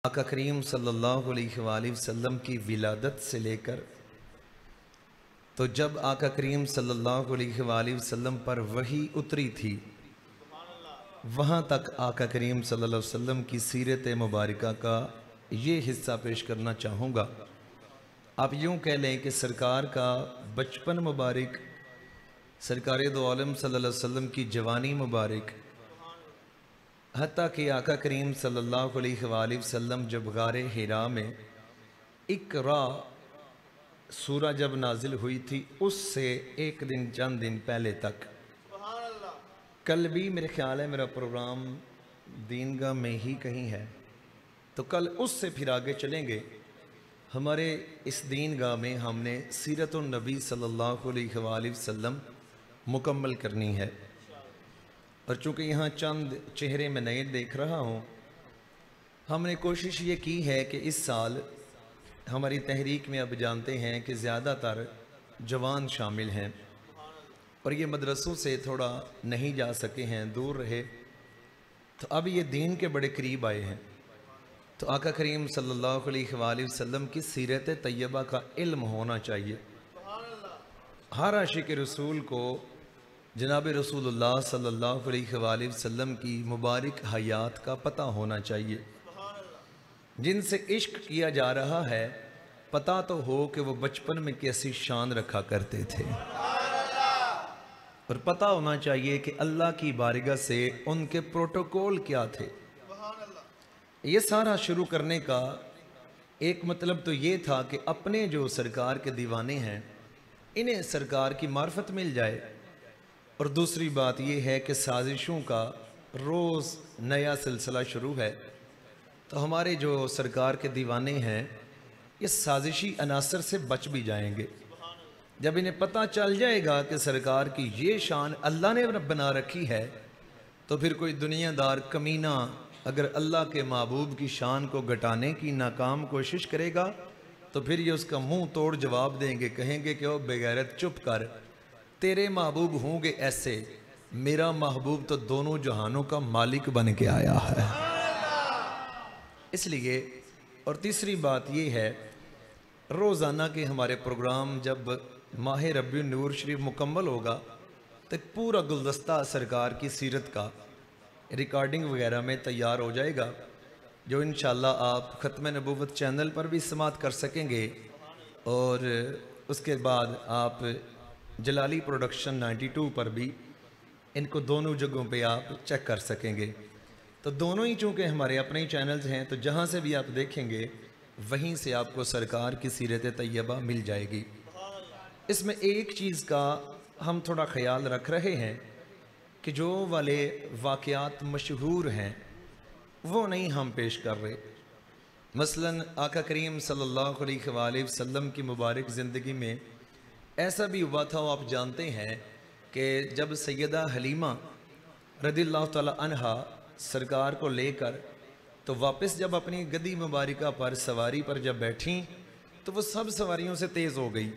आका करीम सल्लल्लाहु अलैहि वसल्लम की विलादत से लेकर तो जब आका करीम सल्लल्लाहु अलैहि वसल्लम पर वही उतरी थी वहाँ तक आका करीम सल्लल्लाहु अलैहि वसल्लम की सीरत मुबारका का ये हिस्सा पेश करना चाहूँगा। आप यूँ कह लें कि सरकार का बचपन मुबारक, सरकार दो आलम सल्लल्लाहु अलैहि वसल्लम की जवानी मुबारक, हत्ता कि आका करीम सल्लल्लाहु अलैहि वसल्लम जब गारे हिरा में इकरा सूरह जब नाजिल हुई थी उससे एक दिन चंद दिन पहले तक, कल भी मेरे ख्याल है मेरा प्रोग्राम दीनगाह में ही कहीं है, तो कल उससे फिर आगे चलेंगे। हमारे इस दीनगाह में हमने सीरतुन नबी सल्लल्लाहु अलैहि वसल्लम मुकम्मल करनी है। और चूँकि यहाँ चंद चेहरे में नए देख रहा हूँ, हमने कोशिश ये की है कि इस साल हमारी तहरीक में अब जानते हैं कि ज़्यादातर जवान शामिल हैं और ये मदरसों से थोड़ा नहीं जा सके हैं, दूर रहे, तो अब ये दीन के बड़े करीब आए हैं। तो आका करीम सल्लल्लाहु अलैहि वसल्लम की सीरत तैयबा का इल्म होना चाहिए। हर आशिक रसूल को जनाब रसूलुल्लाह सल्लल्लाहु अलैहि वसल्लम की मुबारक हयात का पता होना चाहिए। जिनसे इश्क किया जा रहा है पता तो हो कि वो बचपन में कैसी शान रखा करते थे, और पता होना चाहिए कि अल्लाह की बारगाह से उनके प्रोटोकॉल क्या थे। ये सारा शुरू करने का एक मतलब तो ये था कि अपने जो सरकार के दीवाने हैं इन्हें सरकार की मार्फत मिल जाए, और दूसरी बात ये है कि साजिशों का रोज़ नया सिलसिला शुरू है। तो हमारे जो सरकार के दीवाने हैं ये साजिशी अनासर से बच भी जाएंगे। जब इन्हें पता चल जाएगा कि सरकार की ये शान अल्लाह ने बना रखी है, तो फिर कोई दुनियादार कमीना अगर अल्लाह के महबूब की शान को घटाने की नाकाम कोशिश करेगा तो फिर ये उसका मुंह तोड़ जवाब देंगे, कहेंगे कि ओ बेगैरत चुप कर, तेरे महबूब होंगे ऐसे, मेरा महबूब तो दोनों जहानों का मालिक बन के आया है। इसलिए और तीसरी बात ये है, रोज़ाना के हमारे प्रोग्राम जब माह रब्बी नूर शरीफ मुकम्मल होगा तो पूरा गुलदस्ता सरकार की सीरत का रिकॉर्डिंग वगैरह में तैयार हो जाएगा, जो इंशाल्लाह आप ख़त्म नबूवत चैनल पर भी समात कर सकेंगे, और उसके बाद आप जलाली प्रोडक्शन 92 पर भी इनको दोनों जगहों पे आप चेक कर सकेंगे। तो दोनों ही चूँकि हमारे अपने ही चैनल्स हैं, तो जहाँ से भी आप देखेंगे वहीं से आपको सरकार की सीरत तैयबा मिल जाएगी। इसमें एक चीज़ का हम थोड़ा ख्याल रख रहे हैं कि जो वाले वाक़यात मशहूर हैं वो नहीं हम पेश कर रहे। मसलन आका करीम सल्लल्लाहु अलैहि वसल्लम की मुबारक ज़िंदगी में ऐसा भी हुआ था, आप जानते हैं कि जब सैयदा हलीमा रज़ियल्लाहु तआला अन्हा सरकार को लेकर तो वापस जब अपनी गद्दी मुबारका पर सवारी पर जब बैठी तो वो सब सवारियों से तेज़ हो गई।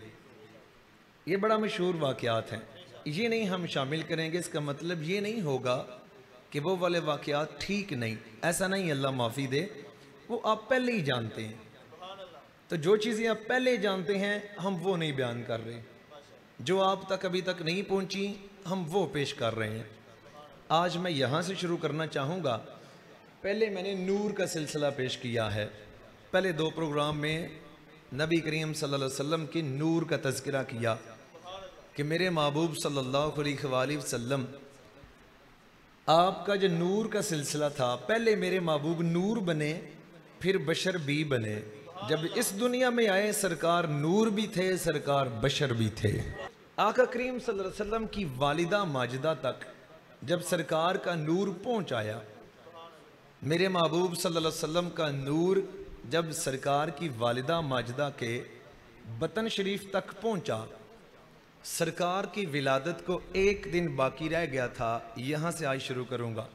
ये बड़ा मशहूर वाक़यात हैं, ये नहीं हम शामिल करेंगे। इसका मतलब ये नहीं होगा कि वो वाले वाक़यात ठीक नहीं, ऐसा नहीं, अल्लाह माफ़ी दे, वो आप पहले ही जानते हैं। तो जो चीज़ें आप पहले जानते हैं हम वो नहीं बयान कर रहे, जो आप तक अभी तक नहीं पहुंची हम वो पेश कर रहे हैं। आज मैं यहाँ से शुरू करना चाहूँगा। पहले मैंने नूर का सिलसिला पेश किया है, पहले दो प्रोग्राम में नबी करीम सल्लल्लाहु अलैहि वसल्लम की नूर का तज़किरा किया कि मेरे महबूब सल्लल्लाहु अलैहि वसल्लम, आपका जो नूर का सिलसिला था, पहले मेरे महबूब नूर बने फिर बशर भी बने। जब इस दुनिया में आए सरकार नूर भी थे, सरकार बशर भी थे। आका करीम सल्लल्लाहु अलैहि वसल्लम की वालिदा माजिदा तक जब सरकार का नूर पहुँच आया, मेरे महबूब सल्लल्लाहु अलैहि वसल्लम का नूर जब सरकार की वालिदा माजिदा के बतन शरीफ तक पहुँचा, सरकार की विलादत को एक दिन बाकी रह गया था। यहाँ से आज शुरू करूँगा।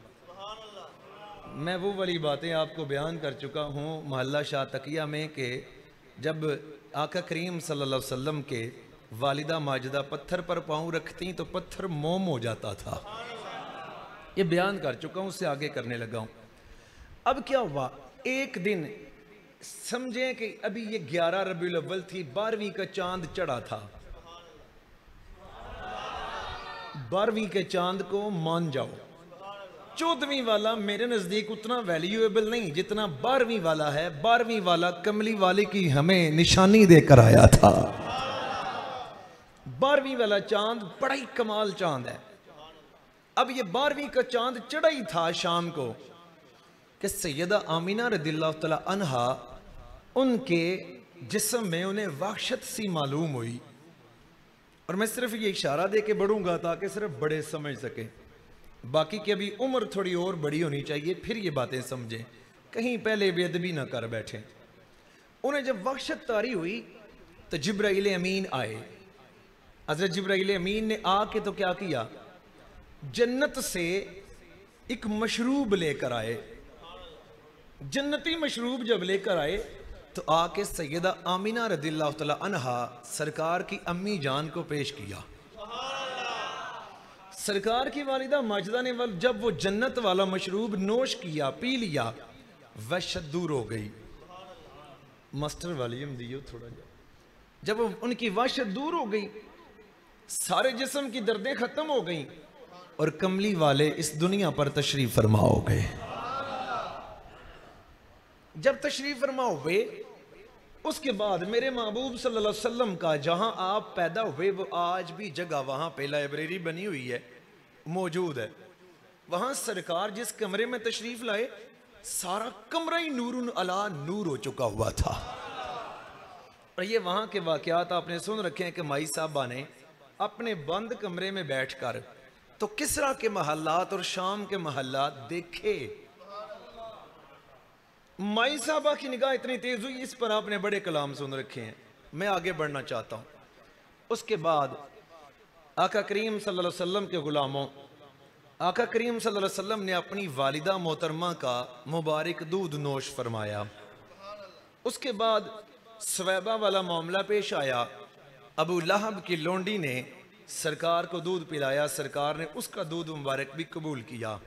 मैं वो वाली बातें आपको बयान कर चुका हूँ महल्ला शाह तकिया में कि जब आका करीम सल्लल्लाहु अलैहि वसल्लम के वालिदा माजिदा पत्थर पर पाँव रखती तो पत्थर मोम हो जाता था। ये बयान कर चुका हूँ, उससे आगे करने लगा हूँ। अब क्या हुआ, एक दिन समझें कि अभी ये 11 रबीउल अव्वल थी, 12वीं का चांद चढ़ा था। 12वीं के चांद को मान जाओ। 14वीं वाला मेरे नजदीक उतना वैल्यूएबल नहीं जितना 12वीं वाला है। 12वीं वाला कमली वाले की हमें निशानी देकर आया था। 12वीं वाला चांद बड़ा ही कमाल चांद है। अब ये 12वीं का चांद चढ़ा ही था शाम को कि सैयदा आमीना रदिल्लाहु तआला अन्हा, उनके जिस्म में उन्हें वहशत सी मालूम हुई। और मैं सिर्फ ये इशारा दे के बढ़ूंगा ताकि सिर्फ बड़े समझ सके, बाकी की अभी उम्र थोड़ी और बड़ी होनी चाहिए फिर ये बातें समझें, कहीं पहले बेअदबी ना कर बैठे। उन्हें जब वहशत तारी हुई तो जिब्राइल अमीन आए। हज़रत जिब्राइल अमीन ने आके तो क्या किया, जन्नत से एक मशरूब लेकर आए। जन्नती मशरूब जब लेकर आए तो आके सैयदा आमीना रदिल्लाहु तआला अन्हा सरकार की अम्मी जान को पेश किया। सरकार की वालिदा माजिदा ने जब वो जन्नत वाला मशरूब नोश किया, पी लिया, वहशत दूर हो गई। मास्टर वॉल्यूम दियो थोड़ा जा। जब उनकी वहशत दूर हो गई, सारे जिस्म की दर्दें खत्म हो गई और कमली वाले इस दुनिया पर तशरीफ फरमा हो गए। जब तशरीफ फरमा हुए उसके बाद मेरे महबूब सल्लल्लाहु अलैहि वसल्लम का जहां आप पैदा हुए वो आज भी जगह वहां पे लाइब्रेरी बनी हुई है, मौजूद है। वहां सरकार जिस कमरे में तशरीफ लाए सारा कमरा ही नूरुन अला नूर हो चुका हुआ था। और ये वहां के वाकयात आपने सुन रखे हैं कि माई साहबा ने अपने बंद कमरे में बैठकर तो किसरा के महल्लात और शाम के महल्लात देखे। माई साहबा की निगाह इतनी तेज हुई, इस पर आपने बड़े कलाम सुन रखे हैं, मैं आगे बढ़ना चाहता हूं। उसके बाद आका करीम सल्लल्लाहु अलैहि वसल्लम के गुलामों, आका करीम सल्लल्लाहु अलैहि वसल्लम ने अपनी वालिदा मोहतरमा का मुबारक दूध नोश फरमाया। उसके बाद स्वैबा वाला मामला पेश आया। अबू लहब की लोंडी ने सरकार को दूध पिलाया, सरकार ने उसका दूध मुबारक भी कबूल किया।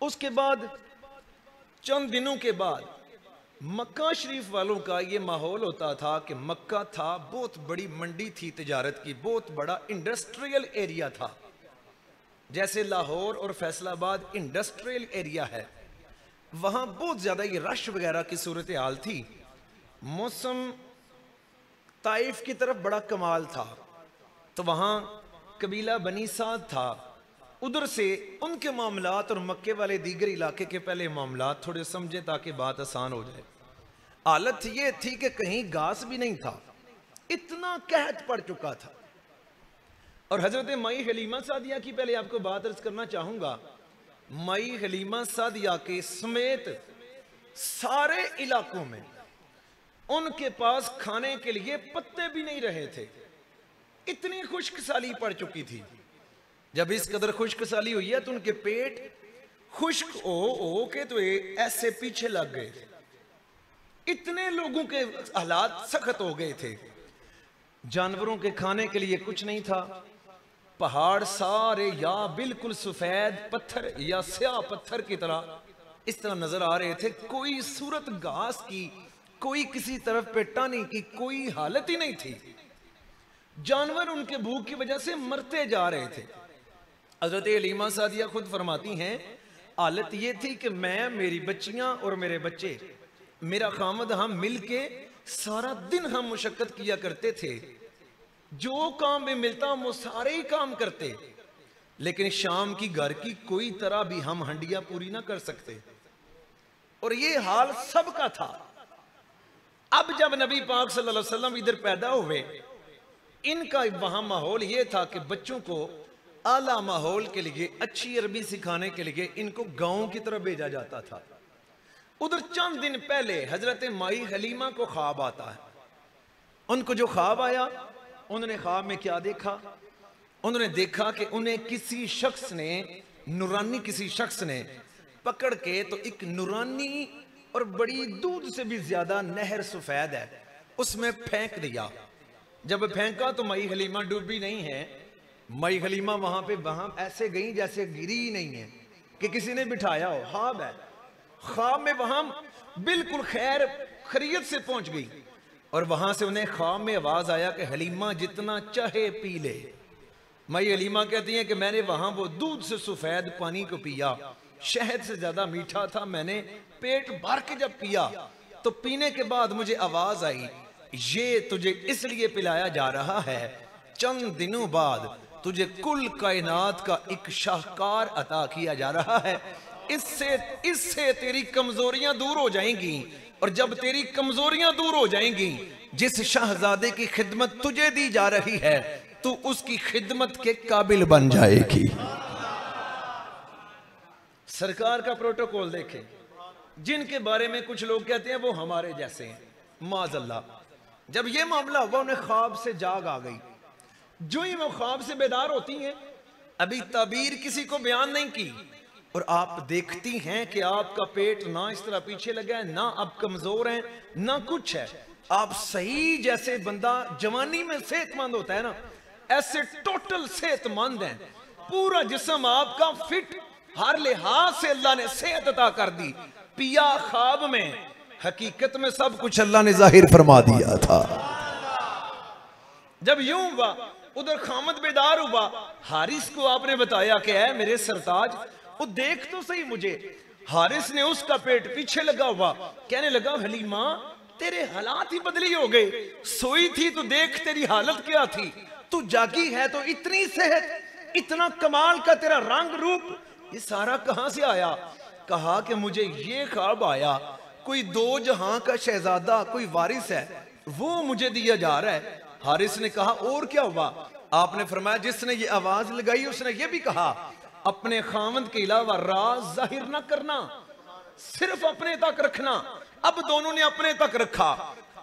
उसके बाद चंद दिनों के बाद मक्का शरीफ वालों का ये माहौल होता था कि मक्का था, बहुत बड़ी मंडी थी तिजारत की, बहुत बड़ा इंडस्ट्रियल एरिया था। जैसे लाहौर और फैसलाबाद इंडस्ट्रियल एरिया है, वहां बहुत ज्यादा ये रश वगैरह की सूरत हाल थी। मौसम ताइफ की तरफ बड़ा कमाल था, तो वहां कबीला बनी साद था, उधर से उनके मामलात और मक्के वाले दीगर इलाके के पहले मामलात थोड़े समझे ताकि बात आसान हो जाए। हालत ये थी कि कहीं घास भी नहीं था, इतना कहत पड़ चुका था। और हजरत माई हलीमा सादिया की पहले आपको बात अर्ज करना चाहूंगा। माई हलीमा सादिया के समेत सारे इलाकों में उनके पास खाने के लिए पत्ते भी नहीं रहे थे, इतनी खुश्क साली पड़ चुकी थी। जब इस कदर खुश्क साली हुई है तो उनके पेट खुश्क हो के तो ऐसे पीछे लग गए थे, इतने लोगों के हालात सख्त हो गए थे। जानवरों के खाने के लिए कुछ नहीं था, पहाड़ सारे या बिल्कुल सफेद पत्थर या स्याह पत्थर की तरह इस तरह नजर आ रहे थे। कोई सूरत घास की, कोई किसी तरफ पे टानी की कोई हालत ही नहीं थी। जानवर उनके भूख की वजह से मरते जा रहे थे। हजरत हलीमा सादिया खुद फरमाती हैं, हालत ये थी कि मैं, मेरी बच्चियां और मेरे बच्चे, मेरा खामद, हम मिलके सारा दिन हम मुशक्कत किया करते थे। जो काम में मिलता हम वो सारे ही काम करते, लेकिन शाम की घर की कोई तरह भी हम हंडियां पूरी ना कर सकते। और ये हाल सबका था। अब जब नबी पाक सल्लल्लाहु अलैहि वसल्लम इधर पैदा हुए, इनका वहां माहौल ये था कि बच्चों को आला माहौल के लिए, अच्छी अरबी सिखाने के लिए इनको गांव की तरफ भेजा जाता था। उधर चंद दिन पहले हजरत माई हलीमा को ख्वाब आता है। उनको जो ख्वाब आया, उन्होंने ख्वाब में क्या देखा? उन्होंने देखा कि उन्हें किसी शख्स ने, नूरानी किसी शख्स ने पकड़ के तो एक नूरानी और बड़ी दूध से भी ज्यादा नहर सफेद है, उसमें फेंक दिया। जब फेंका तो माई हलीमा डूबी नहीं है, माई हलीमा वहां पे वहां ऐसे गई जैसे गिरी ही नहीं है कि किसी ने बिठाया हो। ख्वाब है, ख्वाब में वहां बिल्कुल खैर खैरियत से पहुंच गई। और वहां से उन्हें ख्वाब में आवाज आया कि हलीमा जितना चाहे पी ले। माई हलीमा कहती हैं कि मैंने वहां वो दूध से सफेद पानी को पिया, शहद से ज्यादा मीठा था। मैंने पेट भर के जब पिया तो पीने के बाद मुझे आवाज आई, ये तुझे इसलिए पिलाया जा रहा है, चंद दिनों बाद तुझे कुल कायनात का एक शाहकार अता किया जा रहा है। इससे तेरी कमजोरियां दूर हो जाएंगी, और जब तेरी कमजोरियां दूर हो जाएंगी, जिस शहजादे की खिदमत तुझे दी जा रही है, तू उसकी खिदमत के काबिल बन जाएगी। सरकार का प्रोटोकॉल देखें, जिनके बारे में कुछ लोग कहते हैं वो हमारे जैसे हैं, माज़अल्लाह। जब ये मामला हुआ, उन्हें ख्वाब से जाग आ गई। जो ही वो ख्वाब से बेदार होती हैं, अभी ताबीर किसी को बयान नहीं की, और आप देखती हैं कि आपका पेट ना इस तरह पीछे लगा है, ना आप कमजोर हैं, ना कुछ है। आप सही जैसे बंदा जवानी में सेहतमंद होता है ना, ऐसे टोटल सेहतमंद हैं। पूरा जिस्म आपका फिट, हर लिहाज से अल्लाह ने सेहत अता कर दी। पिया ख्वाब में, हकीकत में सब कुछ अल्लाह ने जाहिर फरमा दिया था। जब यूं हुआ, उधर खामद बेदार हुआ। हारिस को आपने बताया कि है मेरे सरताज, वो देख तो सही मुझे। हारिस ने उसका पेट पीछे लगा हुआ, कहने लगा हलीमा तेरे हालात ही बदली हो गए। सोई थी तो देख तेरी हालत क्या थी, तू जागी है तो इतनी सेहत, इतना कमाल का तेरा रंग रूप, ये सारा कहां से आया? कहा कि मुझे ये ख्वाब आया, कोई दो जहां का शहजादा, कोई वारिस है, वो मुझे दिया जा रहा है। हारिस ने कहा और क्या हुआ? आपने फरमाया जिसने ये आवाज लगाई उसने ये भी कहा, अपने खामद के अलावा राज जाहिर ना करना, सिर्फ अपने तक रखना। अब दोनों ने अपने तक रखा।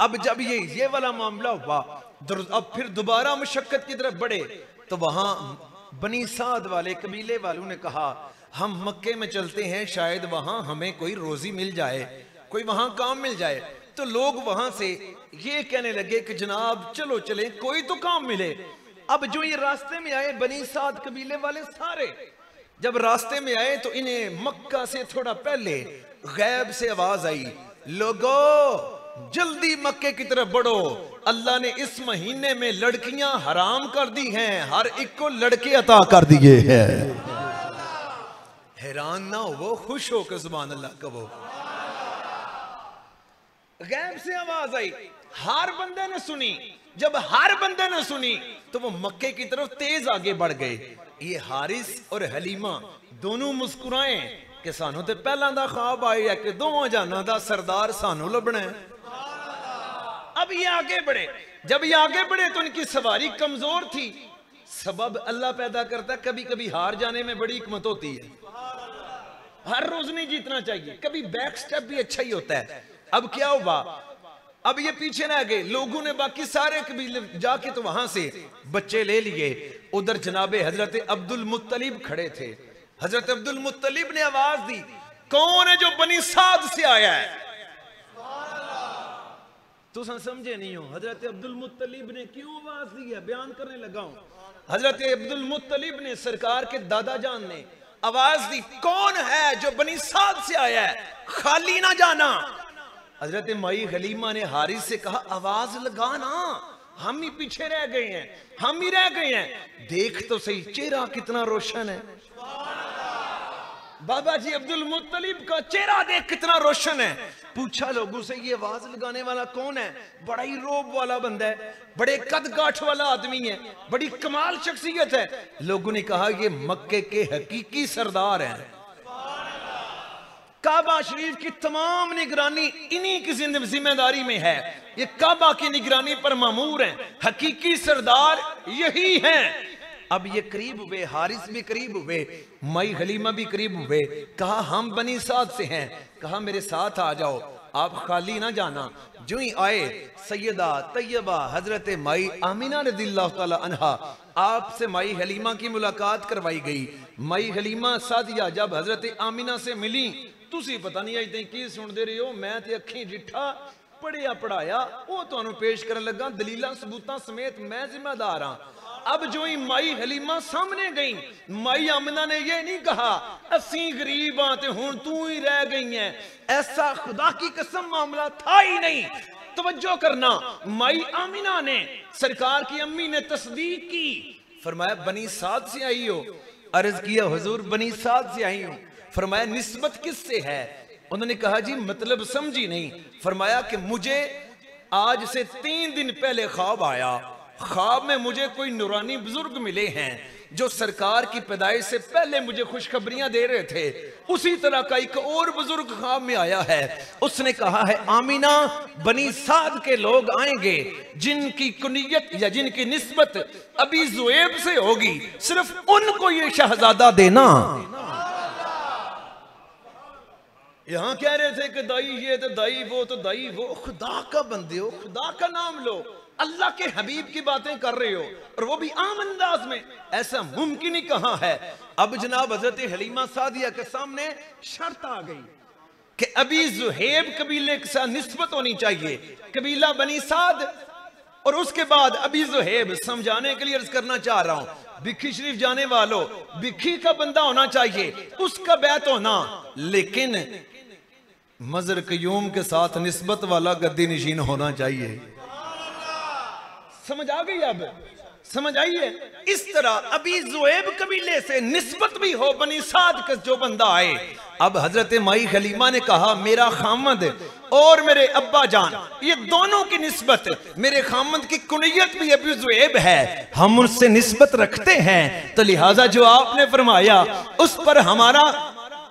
अब जब ये वाला मामला हुआ, अब फिर दोबारा मुशक्कत की तरफ बढ़े, तो वहां बनी साद वाले कबीले वालों ने कहा हम मक्के में चलते हैं, शायद वहां हमें कोई रोजी मिल जाए, कोई वहां काम मिल जाए। तो लोग वहां से ये कहने लगे कि जनाब चलो चले, कोई तो काम मिले। अब जो ये रास्ते में आए बनी साद कबीले वाले सारे, जब रास्ते में आए तो इन्हें मक्का से थोड़ा पहले गैब से आवाज आई, लोगो जल्दी मक्के की तरफ बढ़ो, अल्लाह ने इस महीने में लड़कियां हराम कर दी हैं, हर एक को लड़के अता कर दिए हैं। हैरान ना हो वो, खुश हो के सुभान अल्लाह कहो। गैब से आवाज आई, हर बंदे ने सुनी। जब हर बंदे ने सुनी तो वो मक्के की तरफ तेज आगे बढ़ गए। ये हारिस और हलीमा दोनों मुस्कुराए कि सानू तो पहला दा ख्वाब आया कि दोवां जाना दा सरदार सानू लभना है। अब ये आगे बढ़े। जब ये आगे बढ़े तो उनकी सवारी कमजोर थी। सबब अल्लाह पैदा करता है, कभी कभी हार जाने में बड़ी हिकमत होती है। हर रोज नहीं जीतना चाहिए, कभी बैक स्टेप भी अच्छा ही होता है। अब क्या हुआ, अब ये पीछे ना गए, लोगों ने बाकी सारे कबीले जाके तो वहां से बच्चे ले लिए। उधर जनाबे हजरत अब्दुल मुत्तलिब खड़े थे। हजरत अब्दुल मुत्तलिब ने आवाज दी, कौन है जो बनी साद से आया है? तो समझे नहीं हो हजरत अब्दुल मुत्तलिब ने क्यों आवाज दी है, बयान करने लगा हूं। हजरत अब्दुल मुत्तलिब ने, सरकार के दादा जान ने आवाज दी, कौन है जो बनी साद से आया है, खाली ना जाना। हजरत माई हलीमा ने हारिस से कहा, आवाज लगाना, हम ही पीछे रह गए हैं, हम ही रह गए हैं। देख तो सही चेहरा कितना रोशन है। बाबा जी अब्दुल मुत्तलिब का चेहरा देख कितना रोशन है। पूछा लोगों से, ये आवाज लगाने वाला कौन है? बड़ा ही रोब वाला बंदा है, बड़े कद गाठ वाला आदमी है, बड़ी कमाल शख्सियत है। लोगों ने कहा ये मक्के के हकीकी सरदार हैं। काबा शरीफ की तमाम निगरानी इन्हीं की जिम्मेदारी में है। ये काबा की निगरानी पर मामूर हैं, हकीकी सरदार यही हैं। अब ये करीब हुए, हारिस भी करीब हुए, माई हलीमा भी करीब हुए। कहा हम बनी साद से हैं। कहा मेरे साथ आ जाओ, आप खाली ना जाना। जो ही आए, सैयदा तैयबा हजरत माई आमिना रज़ियल्लाहु ताला अन्हा, आपसे माई हलीमा की मुलाकात करवाई गई। माई हलीमा सादिया जब हजरत आमिना से मिली, तुसी पता नहीं अजे की सुनते रहे हो, मैं ते अखी डिठा पढ़िया पढ़ाया वो तुहानू पेश करन लगा, दलीलां सबूतां समेत मैं जिम्मेदार हाँ। अब जो ही माई हलीमा सामने गई, माई आमिना ने ये नहीं कहा असी गरीब हाँ ते हुण तू ही रह गई है, ऐसा खुदा की कसम मामला था ही नहीं। तवज्जो करना, माई आमिना ने, सरकार की अम्मी ने तस्दीक की, फरमाया बनी साद से आई हो? अर्ज किया हुजूर बनी साद से आई हूं। फरमाया निस्बत किससे है? उन्होंने कहा जी मतलब समझी नहीं। फरमाया कि मुझे आज से 3 दिन पहले ख्वाब आया, ख्वाब में मुझे कोई नूरानी बुजुर्ग मिले हैं जो सरकार की पैदाइश से पहले मुझे खुशखबरियां दे रहे थे। उसी तरह का एक और बुजुर्ग ख्वाब में आया है, उसने कहा है आमीना बनी साद के लोग आएंगे जिनकी कुनियत या जिनकी निस्बत अभी जुएब से होगी, सिर्फ उनको ये शहजादा देना। यहां कह रहे थे कि दाई ये तो दाई वो तो दाई वो, खुदा का बंदे हो, खुदा का नाम लो, अल्लाह के हबीब की बातें कर रहे हो और वो भी आम अंदाज में, ऐसा मुमकिन ही कहां है। अब जनाब हजरत हलीमा सादिया के सामने शर्त आ गई कि अभी जुहेब कबीले के साथ निस्बत होनी चाहिए, कबीला बनी साद, और उसके बाद अभी जुहेब। समझाने के लिए अर्ज करना चाह रहा हूं, बिखी शरीफ जाने वालों, बिखी का बंदा होना चाहिए, उसका बैत होना, लेकिन मजर कयूम के साथ निस्बत वाला गद्दी नशीन होना चाहिए। समझ आ गई? अब समझ आई है? इस तरह अभी जुएब कबीले से निस्बत भी हो बनी साद का जो बंदा आए। अब हजरत माई हलीमा ने कहा मेरा खामद और मेरे अब्बा जान ये दोनों की निस्बत, मेरे खामद की कुनियत भी अभी जुएब है, हम उससे निस्बत रखते हैं, तो लिहाजा जो आपने फरमाया उस पर हमारा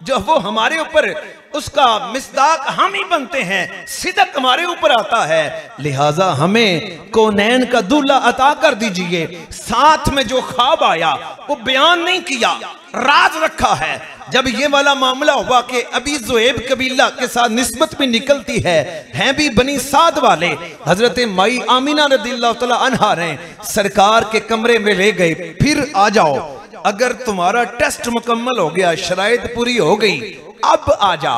जो वो हमारे ऊपर उसका मिस्दाक हम ही बनते हैं, सिदक हमारे ऊपर आता है, लिहाजा हमें कोनैन का दूल्हा अता कर दीजिए। साथ में जो ख्वाब आया वो बयान नहीं किया, राज रखा है। जब ये वाला मामला हुआ कि अभी जुएब कबीला के साथ निस्बत भी निकलती है, हैं भी बनी साद वाले, हजरत माई आमिना रदियल्लाहु तआला अन्हा ने सरकार के कमरे में ले गए, फिर आ जाओ, अगर तुम्हारा टेस्ट मुकम्मल हो गया, शराइत पूरी हो गई, अब आ जा,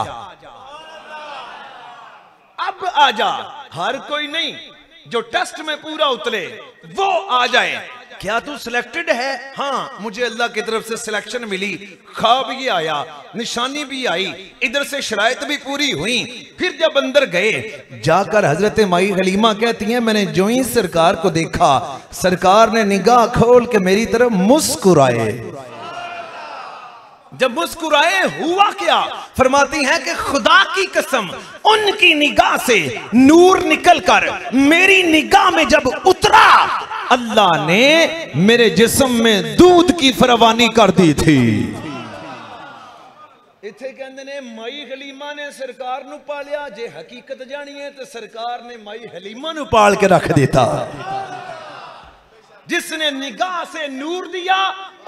अब आ जा। हर कोई नहीं, जो टेस्ट में पूरा उतरे वो आ जाए। क्या तू सिलेक्टेड है? हाँ, मुझे अल्लाह की तरफ से सिलेक्शन मिली, ख्वाब ये आया, निशानी भी आई, इधर से शराइत भी पूरी हुई। फिर जब अंदर गए, जाकर हजरत माई हलीमा कहती हैं मैंने जो ही सरकार को देखा, सरकार ने निगाह खोल के मेरी तरफ मुस्कुराए। जब मुस्कुराए हुआ क्या? फरमाती हैं कि खुदा की कसम उनकी निगाह से नूर निकलकर मेरी निगाह में जब उतरा, अल्लाह ने मेरे जिस्म में दूध की फरवानी कर दी थी। इत्थे कहंदे ने माई हलीमा ने सरकार नू पालिया, जे हकीकत जानी है तो सरकार ने माई हलीमा नू पाल के रख देता, जिसने निगाह से नूर दिया,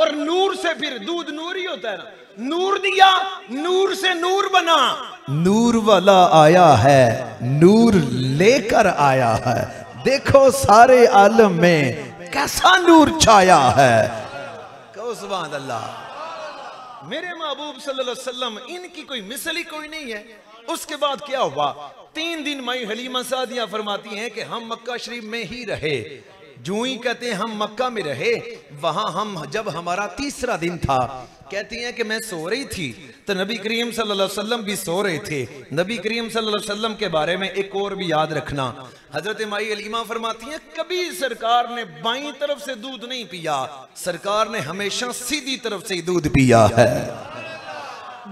और नूर से फिर दूध नूर ही होता है ना, नूर दिया, नूर से नूर बना, नूर वाला आया है, नूर लेकर आया है, देखो सारे आलम में कैसा नूर छाया है। कहो सुभान अल्लाह। मेरे महबूब सल्लल्लाहु अलैहि वसल्लम, इनकी कोई मिसल ही कोई नहीं है। उसके बाद क्या हुआ? 3 दिन माई हलीमा सादिया फरमाती हैं कि हम मक्का शरीफ में ही रहे। जो ही कहते हैं हम मक्का में रहे, वहां हम जब हमारा 3रा दिन था, कहती हैं कि मैं सो रही थी तो नबी करीम सल्लल्लाहु अलैहि वसल्लम भी सो रहे थे। नबी करीम सल्लल्लाहु अलैहि वसल्लम के बारे में एक और भी याद रखना, हजरत माई हलीमा फरमाती हैं कभी सरकार ने बाईं तरफ से दूध नहीं पिया, सरकार ने हमेशा सीधी तरफ से ही दूध पिया है।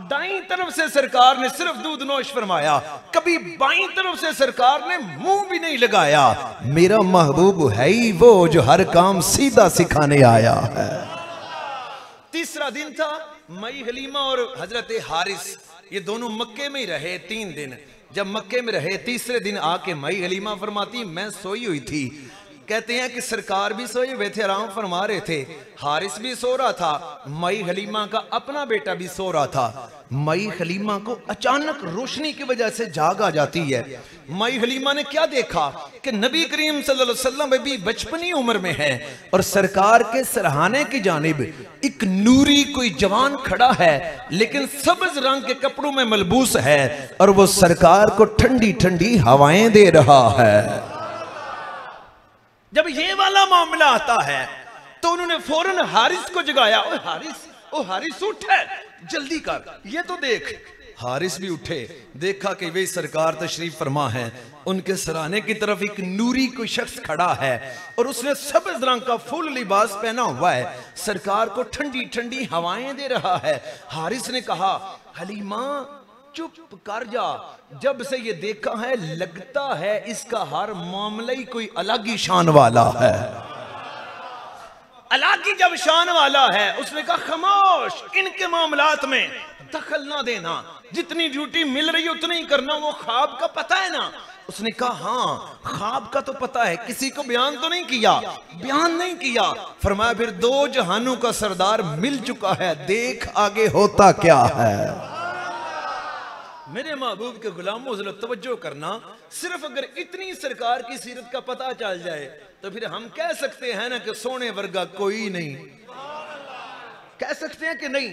दाईं तरफ से सरकार ने सिर्फ दूध नोश फरमाया, कभी बाईं तरफ से सरकार ने मुंह भी नहीं लगाया। मेरा महबूब है ही वो जो हर काम सीधा सिखाने आया है। 3रा दिन था, माई हलीमा और हजरत हारिस ये दोनों मक्के में ही रहे 3 दिन। जब मक्के में रहे, 3रे दिन आके माई हलीमा फरमाती मैं सोई हुई थी, कहते हैं कि सरकार भी सोए हुए थे, आराम फरमा रहे थे, हारिस भी सो रहा था, माई हलीमा का अपना बेटा भी सो रहा था। माई हलीमा को अचानक रोशनी की वजह से जाग आ जाती है। माई हलीमा ने क्या देखा कि नबी करीम सल्लल्लाहु अलैहि वसल्लम अभी बचपनी उम्र में है और सरकार के सरहाने की जानिब एक नूरी कोई जवान खड़ा है, लेकिन सब्ज रंग के कपड़ों में मलबूस है, और वो सरकार को ठंडी ठंडी हवाएं दे रहा है। जब ये वाला मामला आता है, तो उन्होंने फौरन हारिस को जगाया। ओ हारिस उठ है, जल्दी कर, ये तो देख। हारिस भी उठे, देखा कि वे सरकार तशरीफ फरमा है। उनके सराहने की तरफ एक नूरी कोई शख्स खड़ा है और उसने सब्ज रंग का फुल लिबास पहना हुआ है, सरकार को ठंडी ठंडी हवाएं दे रहा है। हारिस ने कहा, हलीमा चुप कर जा, जब से ये देखा है लगता है इसका हर मामला ही कोई अलग ही शान वाला है, अलग ही जब शान वाला है। उसने कहा, खामोश, इनके मामलात में दखल ना देना, जितनी ड्यूटी मिल रही है उतनी ही करना। वो ख्वाब का पता है ना? उसने कहा, हाँ ख्वाब का तो पता है, किसी को बयान तो नहीं किया? बयान नहीं किया। फरमाया, फिर दो जहानों का सरदार मिल चुका है, देख आगे होता क्या है। मेरे महबूब के गुलामों जरा तवज्जो करना, सिर्फ अगर इतनी सरकार की सीरत का पता चल जाए तो फिर हम कह सकते हैं ना कि सोने वर्गा कोई नहीं, कह सकते हैं कि नहीं।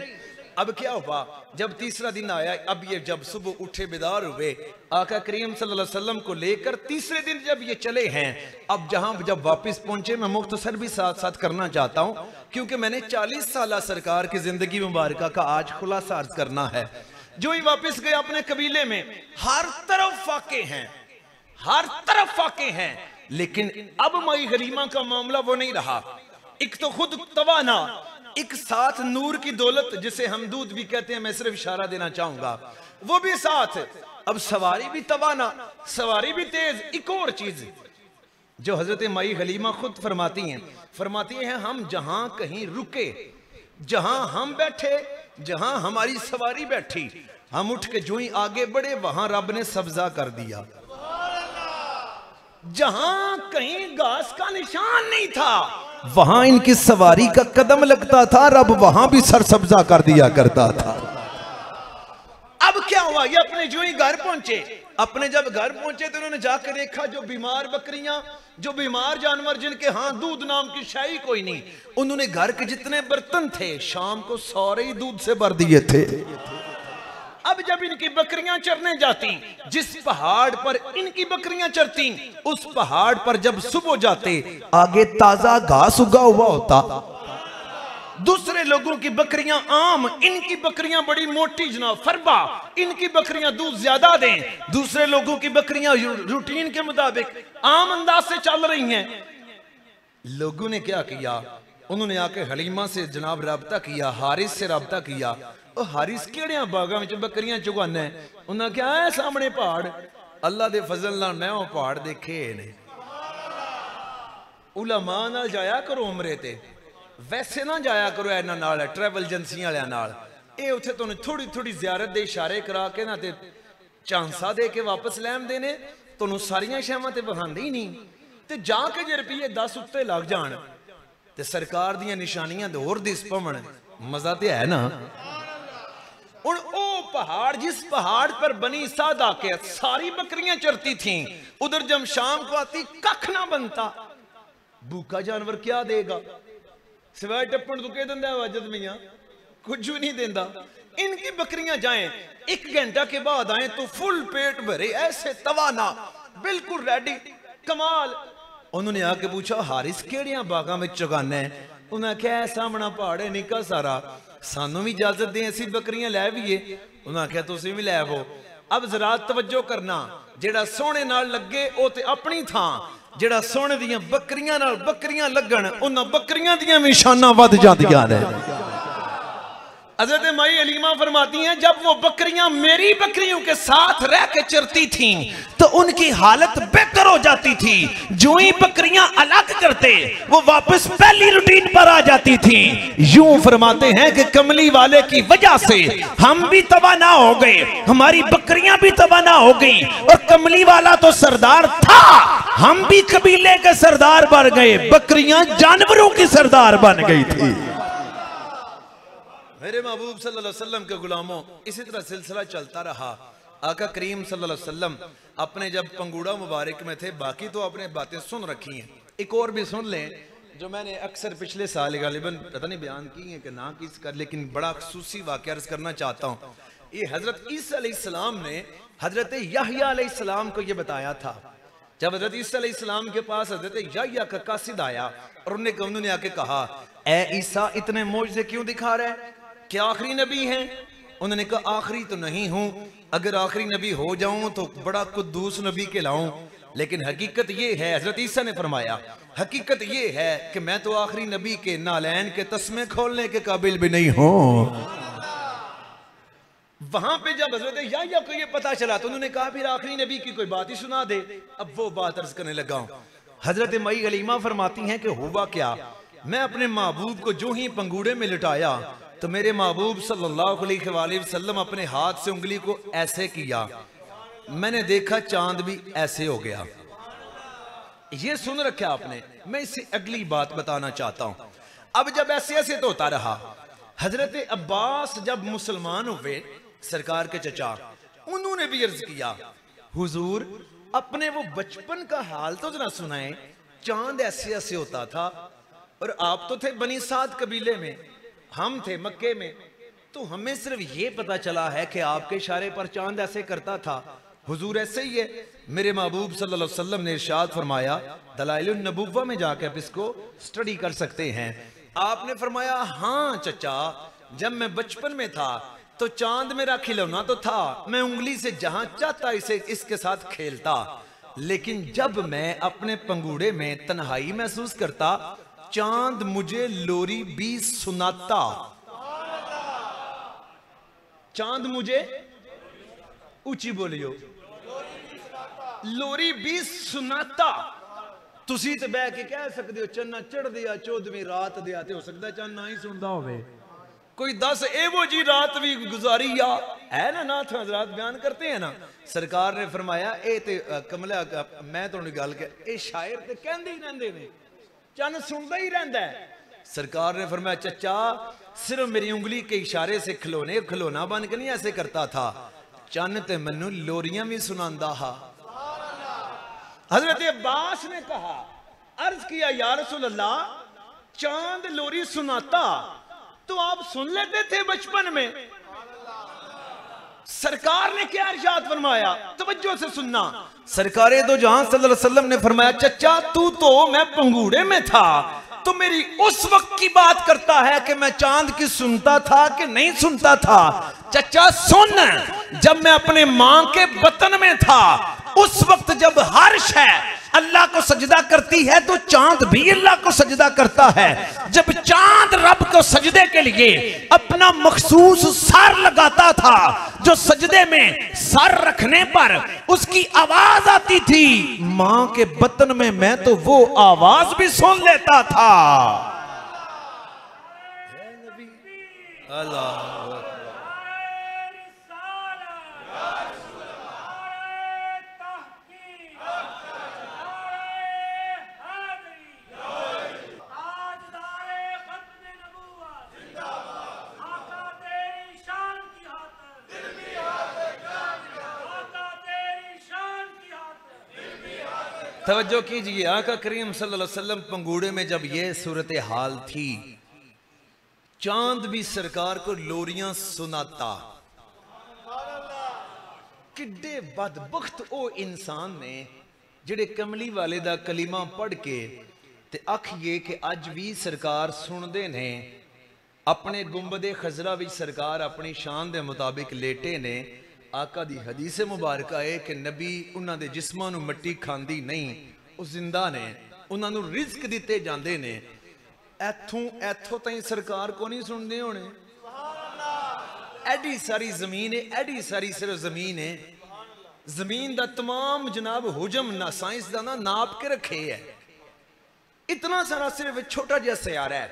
अब क्या हुआ, जब तीसरा दिन आया, अब ये जब सुबह उठे बेदार हुए, आका करीम सल्लल्लाहु अलैहि वसल्लम को लेकर तीसरे दिन जब ये चले हैं, अब जब वापस पहुंचे, मैं मुख्तसर भी साथ साथ करना चाहता हूं क्योंकि मैंने 40 साल सरकार की जिंदगी मुबारक का आज खुलासा अर्ज करना है। जो ही वापस गए अपने कबीले में, हर तरफ फाके हैं, हर तरफ फाके हैं, लेकिन अब माई हलीमा का मामला वो नहीं रहा। एक तो खुद तवाना, एक साथ नूर की दौलत जिसे हम दूध भी कहते हैं, मैं सिर्फ इशारा देना चाहूंगा, वो भी साथ। अब सवारी भी तवाना, सवारी भी तेज। एक और चीज जो हजरत माई हलीमा खुद फरमाती हैं, हम जहां कहीं रुके, जहां हम बैठे, जहां हमारी सवारी बैठी, हम उठ के जो ही आगे बढ़े वहां रब ने सब्जा कर दिया। जहां कहीं घास का निशान नहीं था, वहां इनकी सवारी का कदम लगता था, रब वहां भी सरसब्जा कर दिया करता था। अब क्या हुआ, ये अपने जो ही घर पहुंचे, अपने जब घर पहुंचे तो उन्होंने जाकर देखा जो बीमार बकरियां, जो बीमार जानवर जिनके हाथ दूध नाम की शाही कोई नहीं, उन्होंने घर के जितने बर्तन थे शाम को सारे ही दूध से भर दिए थे। अब जब इनकी बकरियां चरने जाती, जिस पहाड़ पर इनकी बकरियां चरती, उस पहाड़ पर जब सुबह जाते, आगे ताजा घास उगा हुआ होता। दूसरे लोगों की बकरियां आम, इनकी बकरियां बड़ी मोटी जनाब, फरबा, इनकी बकरियां दूध ज्यादा दें। दूसरे लोगों की बकरियां रूटीन के मुताबिक आम अंदाज से चल रही हैं। लोगों ने क्या किया, उन्होंने आके हलीमा से जनाब राब्ता किया, हारिस से राब्ता किया। ओ हारिस केड़ियां बागां विच बकरियां चुगाना है? उन्हें क्या है, सामने पहाड़, अल्लाह दे फजल नाल मैं वो पहाड़ देखे ने। उलमा नाल जाया करो उमरे ते, वैसे ना जाया करो इन्हां नाल, ट्रैवल एजेंसी वालियां नाल। ये उत्थे तुहानूं थोड़ी थोड़ी ज़ियारत दे इशारे करा के ना ते चांसा दे के वापस लैम देने, तुहानूं सारियां शैवां ते वखांदे ही नहीं। ते जाके जे रुपये 10 उत्ते लग जाण ते सरकार दियां निशानियां ते होर दिस पवन, मजा ते है ना। और ओ पहाड़, जिस पहाड़ पर बनी सादा के सारी बकरियां चरती थीं, उधर जब शाम को आती कख ना बनता। भूखा जानवर क्या देगा, सिवाय टप्पण तो कह देंदा वाजद मियां, कुछ भी नहीं देंदा। इनकी बकरियां जाएं, 1 घंटा के बाद आए तो फुल पेट भरे, ऐसे तवाना, बिल्कुल रेडी, कमाल। उन्होंने आके पूछा, हारिस केड़ियां बागां में चुगाना है? उन्हें क्या सामना पहाड़ है निका सारा, सानू भी इजाजत दें, असी बकरियां लै भी। उन्हें आख्या तुसीं भी लै आवो। अब जरा तवज्जो करना, जेड़ा सोने नाल लगे ओ ते अपनी थां, जेड़ा सोने दियां बकरियां नाल बकरियां लगन, उन्हां बकरियां दियां भी शानां वध जांदियां ने। हज़रत माई हलीमा फरमाती हैं, जब वो बकरियां मेरी बकरियों के साथ रह के चरती थीं तो उनकी हालत बेहतर हो जाती थी। जो ही बकरियां अलग करते वो वापस पहली रूटीन पर आ जाती थीं। यूं फरमाते हैं कि कमली वाले की वजह से हम भी तवाना हो गए, हमारी बकरियां भी तवाना हो गई, और कमली वाला तो सरदार था, हम भी कबीले के सरदार बन गए, बकरियां जानवरों की सरदार बन गई थी। मेरे महबूब सल्लल्लाहु अलैहि वसल्लम के गुलामों, इसी तरह सिलसिला चलता रहा। आका करीम सल्लल्लाहु अलैहि वसल्लम अपने जब पंगूड़ा मुबारक में थे, बाकी तो आपने बातें सुन रखी हैं, एक और भी सुन लें जो मैंने अक्सर पिछले साल गालिबन पता नहीं बयान की है कि ना किस कर, लेकिन बड़ा खसूसी वाक़या अर्ज करना चाहता हूँ। ये हजरत ईसा अलैहिस्सलाम ने हजरत याहया अलैहिस्सलाम को ये बताया था जब हजरत ईसा अलैहिस्सलाम के पास हजरत याह्या का कासिद आया और उन्होंने आके कहा, ए ईसा इतने मौजज़े क्यों दिखा रहा है, क्या आखिरी नबी हैं? उन्होंने कहा आखिरी तो नहीं हूं, अगर आखिरी नबी हो जाऊं तो बड़ा कुद्दूस नबी कहलाऊं, लेकिन हकीकत ये है, हजरत ईसा ने फरमाया हकीकत ये है कि मैं तो आखिरी नबी के नालैन के तस्मे खोलने के काबिल भी नहीं हूं। वहां पे जब हजरत याह्या को ये पता चला तो उन्होंने कहा फिर आखिरी नबी की कोई बात ही सुना दे। अब वो बात अर्ज करने लगा हूं। हजरत मई हलीमा फरमाती हैं कि हुआ क्या, मैं अपने महबूब को जो ही पंगूड़े में लिटाया तो मेरे महबूब सल्लल्लाहु अलैहि वसल्लम अपने हाथ से उंगली को ऐसे किया, मैंने देखा चांद भी ऐसे हो गया। ये सुन रखा आपने। मैं इससे अगली बात बताना चाहता हूं। अब जब ऐसे ऐसे तो होता रहा, हजरत अब्बास जब मुसलमान हुए, सरकार के चचा, उन्होंने भी अर्ज किया, हुजूर अपने वो बचपन का हाल तो जरा सुनाएं, चांद ऐसे ऐसे होता था और आप तो थे बनी साद कबीले में, हम थे मक्के में, तो हमें सिर्फ ये पता चला है कि आपके इशारे पर चांद ऐसे करता था। हुजूर ऐसे ही है। मेरे महबूब सल्लल्लाहु अलैहि वसल्लम ने इरशाद फरमाया, दलाइलुन नबुव्वा में जाकर आप इसको स्टडी कर सकते हैं। आपने फरमाया हाँ चचा, जब मैं बचपन में था तो चांद मेरा खिलौना तो था, मैं उंगली से जहां चाहता इसे इसके साथ खेलता, लेकिन जब मैं अपने पंगूड़े में तन्हाई महसूस करता, चांद मुझे लोरी भी सुनाता। चांद मुझे, ऊंची बोलियो, लोरी भी सुनाता। तुसी ते बह के कह सकते हो चन्ना चढ़ दिया 14वीं रात दिया, हो सकता चन्न ना ही सुनता होवे। कोई 10 एवो जी रात भी गुजारी या है ना, नाथ हजरात बयान करते हैं ना। सरकार ने फरमाया ए ते कमला, मैं तुहानू गल के ए शायर ते कहंदे ही रहंदे ने, चन्न सुनदा ही रहंदा है। सरकार ने फरमाया चचा सिर्फ मेरी उंगली के इशारे से खिलौना बन के नहीं ऐसे करता था, चन्न ते मैनू लोरियां भी सुनांदा हा। हजरत अब्बास ने कहा, अर्ज किया या रसूल अल्लाह, चांद लोरी सुनाता तो आप सुन लेते थे बचपन में? सरकार ने क्या इरशाद फरमाया, तवज्जो से सुनना। सरकारे दो जहां सल्लल्लाहु अलैहि वसल्लम ने फरमाया, चचा तू तो मैं पंगूड़े में था तो मेरी उस वक्त की बात करता है कि मैं चांद की सुनता था कि नहीं सुनता था। चचा सुन, जब मैं अपने मां के बतन में था उस वक्त जब हर शय अल्लाह को सजदा करती है तो चांद भी अल्लाह को सजदा करता है। जब चांद रब को सजदे के लिए अपना मखसूस सर लगाता था, जो सजदे में सर रखने पर उसकी आवाज आती थी, मां के बतन में मैं तो वो आवाज भी सुन लेता था। अल्लाह तवज्जो कीजिए। आका करीम सल्लल्लाहु अलैहि वसल्लम पंगूड़े में जब ये सूरत हाल थी, चांद भी सरकार को लोरियां सुनाता। किड्डे बदबख्त ओ इंसान ने जेड़े कमली वाले दा कलीमा पढ़ के ते आखिए कि अज भी सरकार सुनते ने। अपने गुंबदे खजरा भी सरकार अपनी शान के मुताबिक लेटे ने। आका दी हदीस मुबारक है कि नबी उन्होंने जिस्मां नूं मट्टी खांदी नहीं, वो जिंदा ने, उन्होंने रिज्क दिते जाते ने। इथों ताईं सरकार को नहीं सुनते होने। एडी सारी जमीन है, एडी सारी सिर्फ जमीन है, जमीन का तमाम जनाब हुजम ना साइंसदाना नाप के रखे है। इतना सारा सिर्फ छोटा जिहा सयारा है,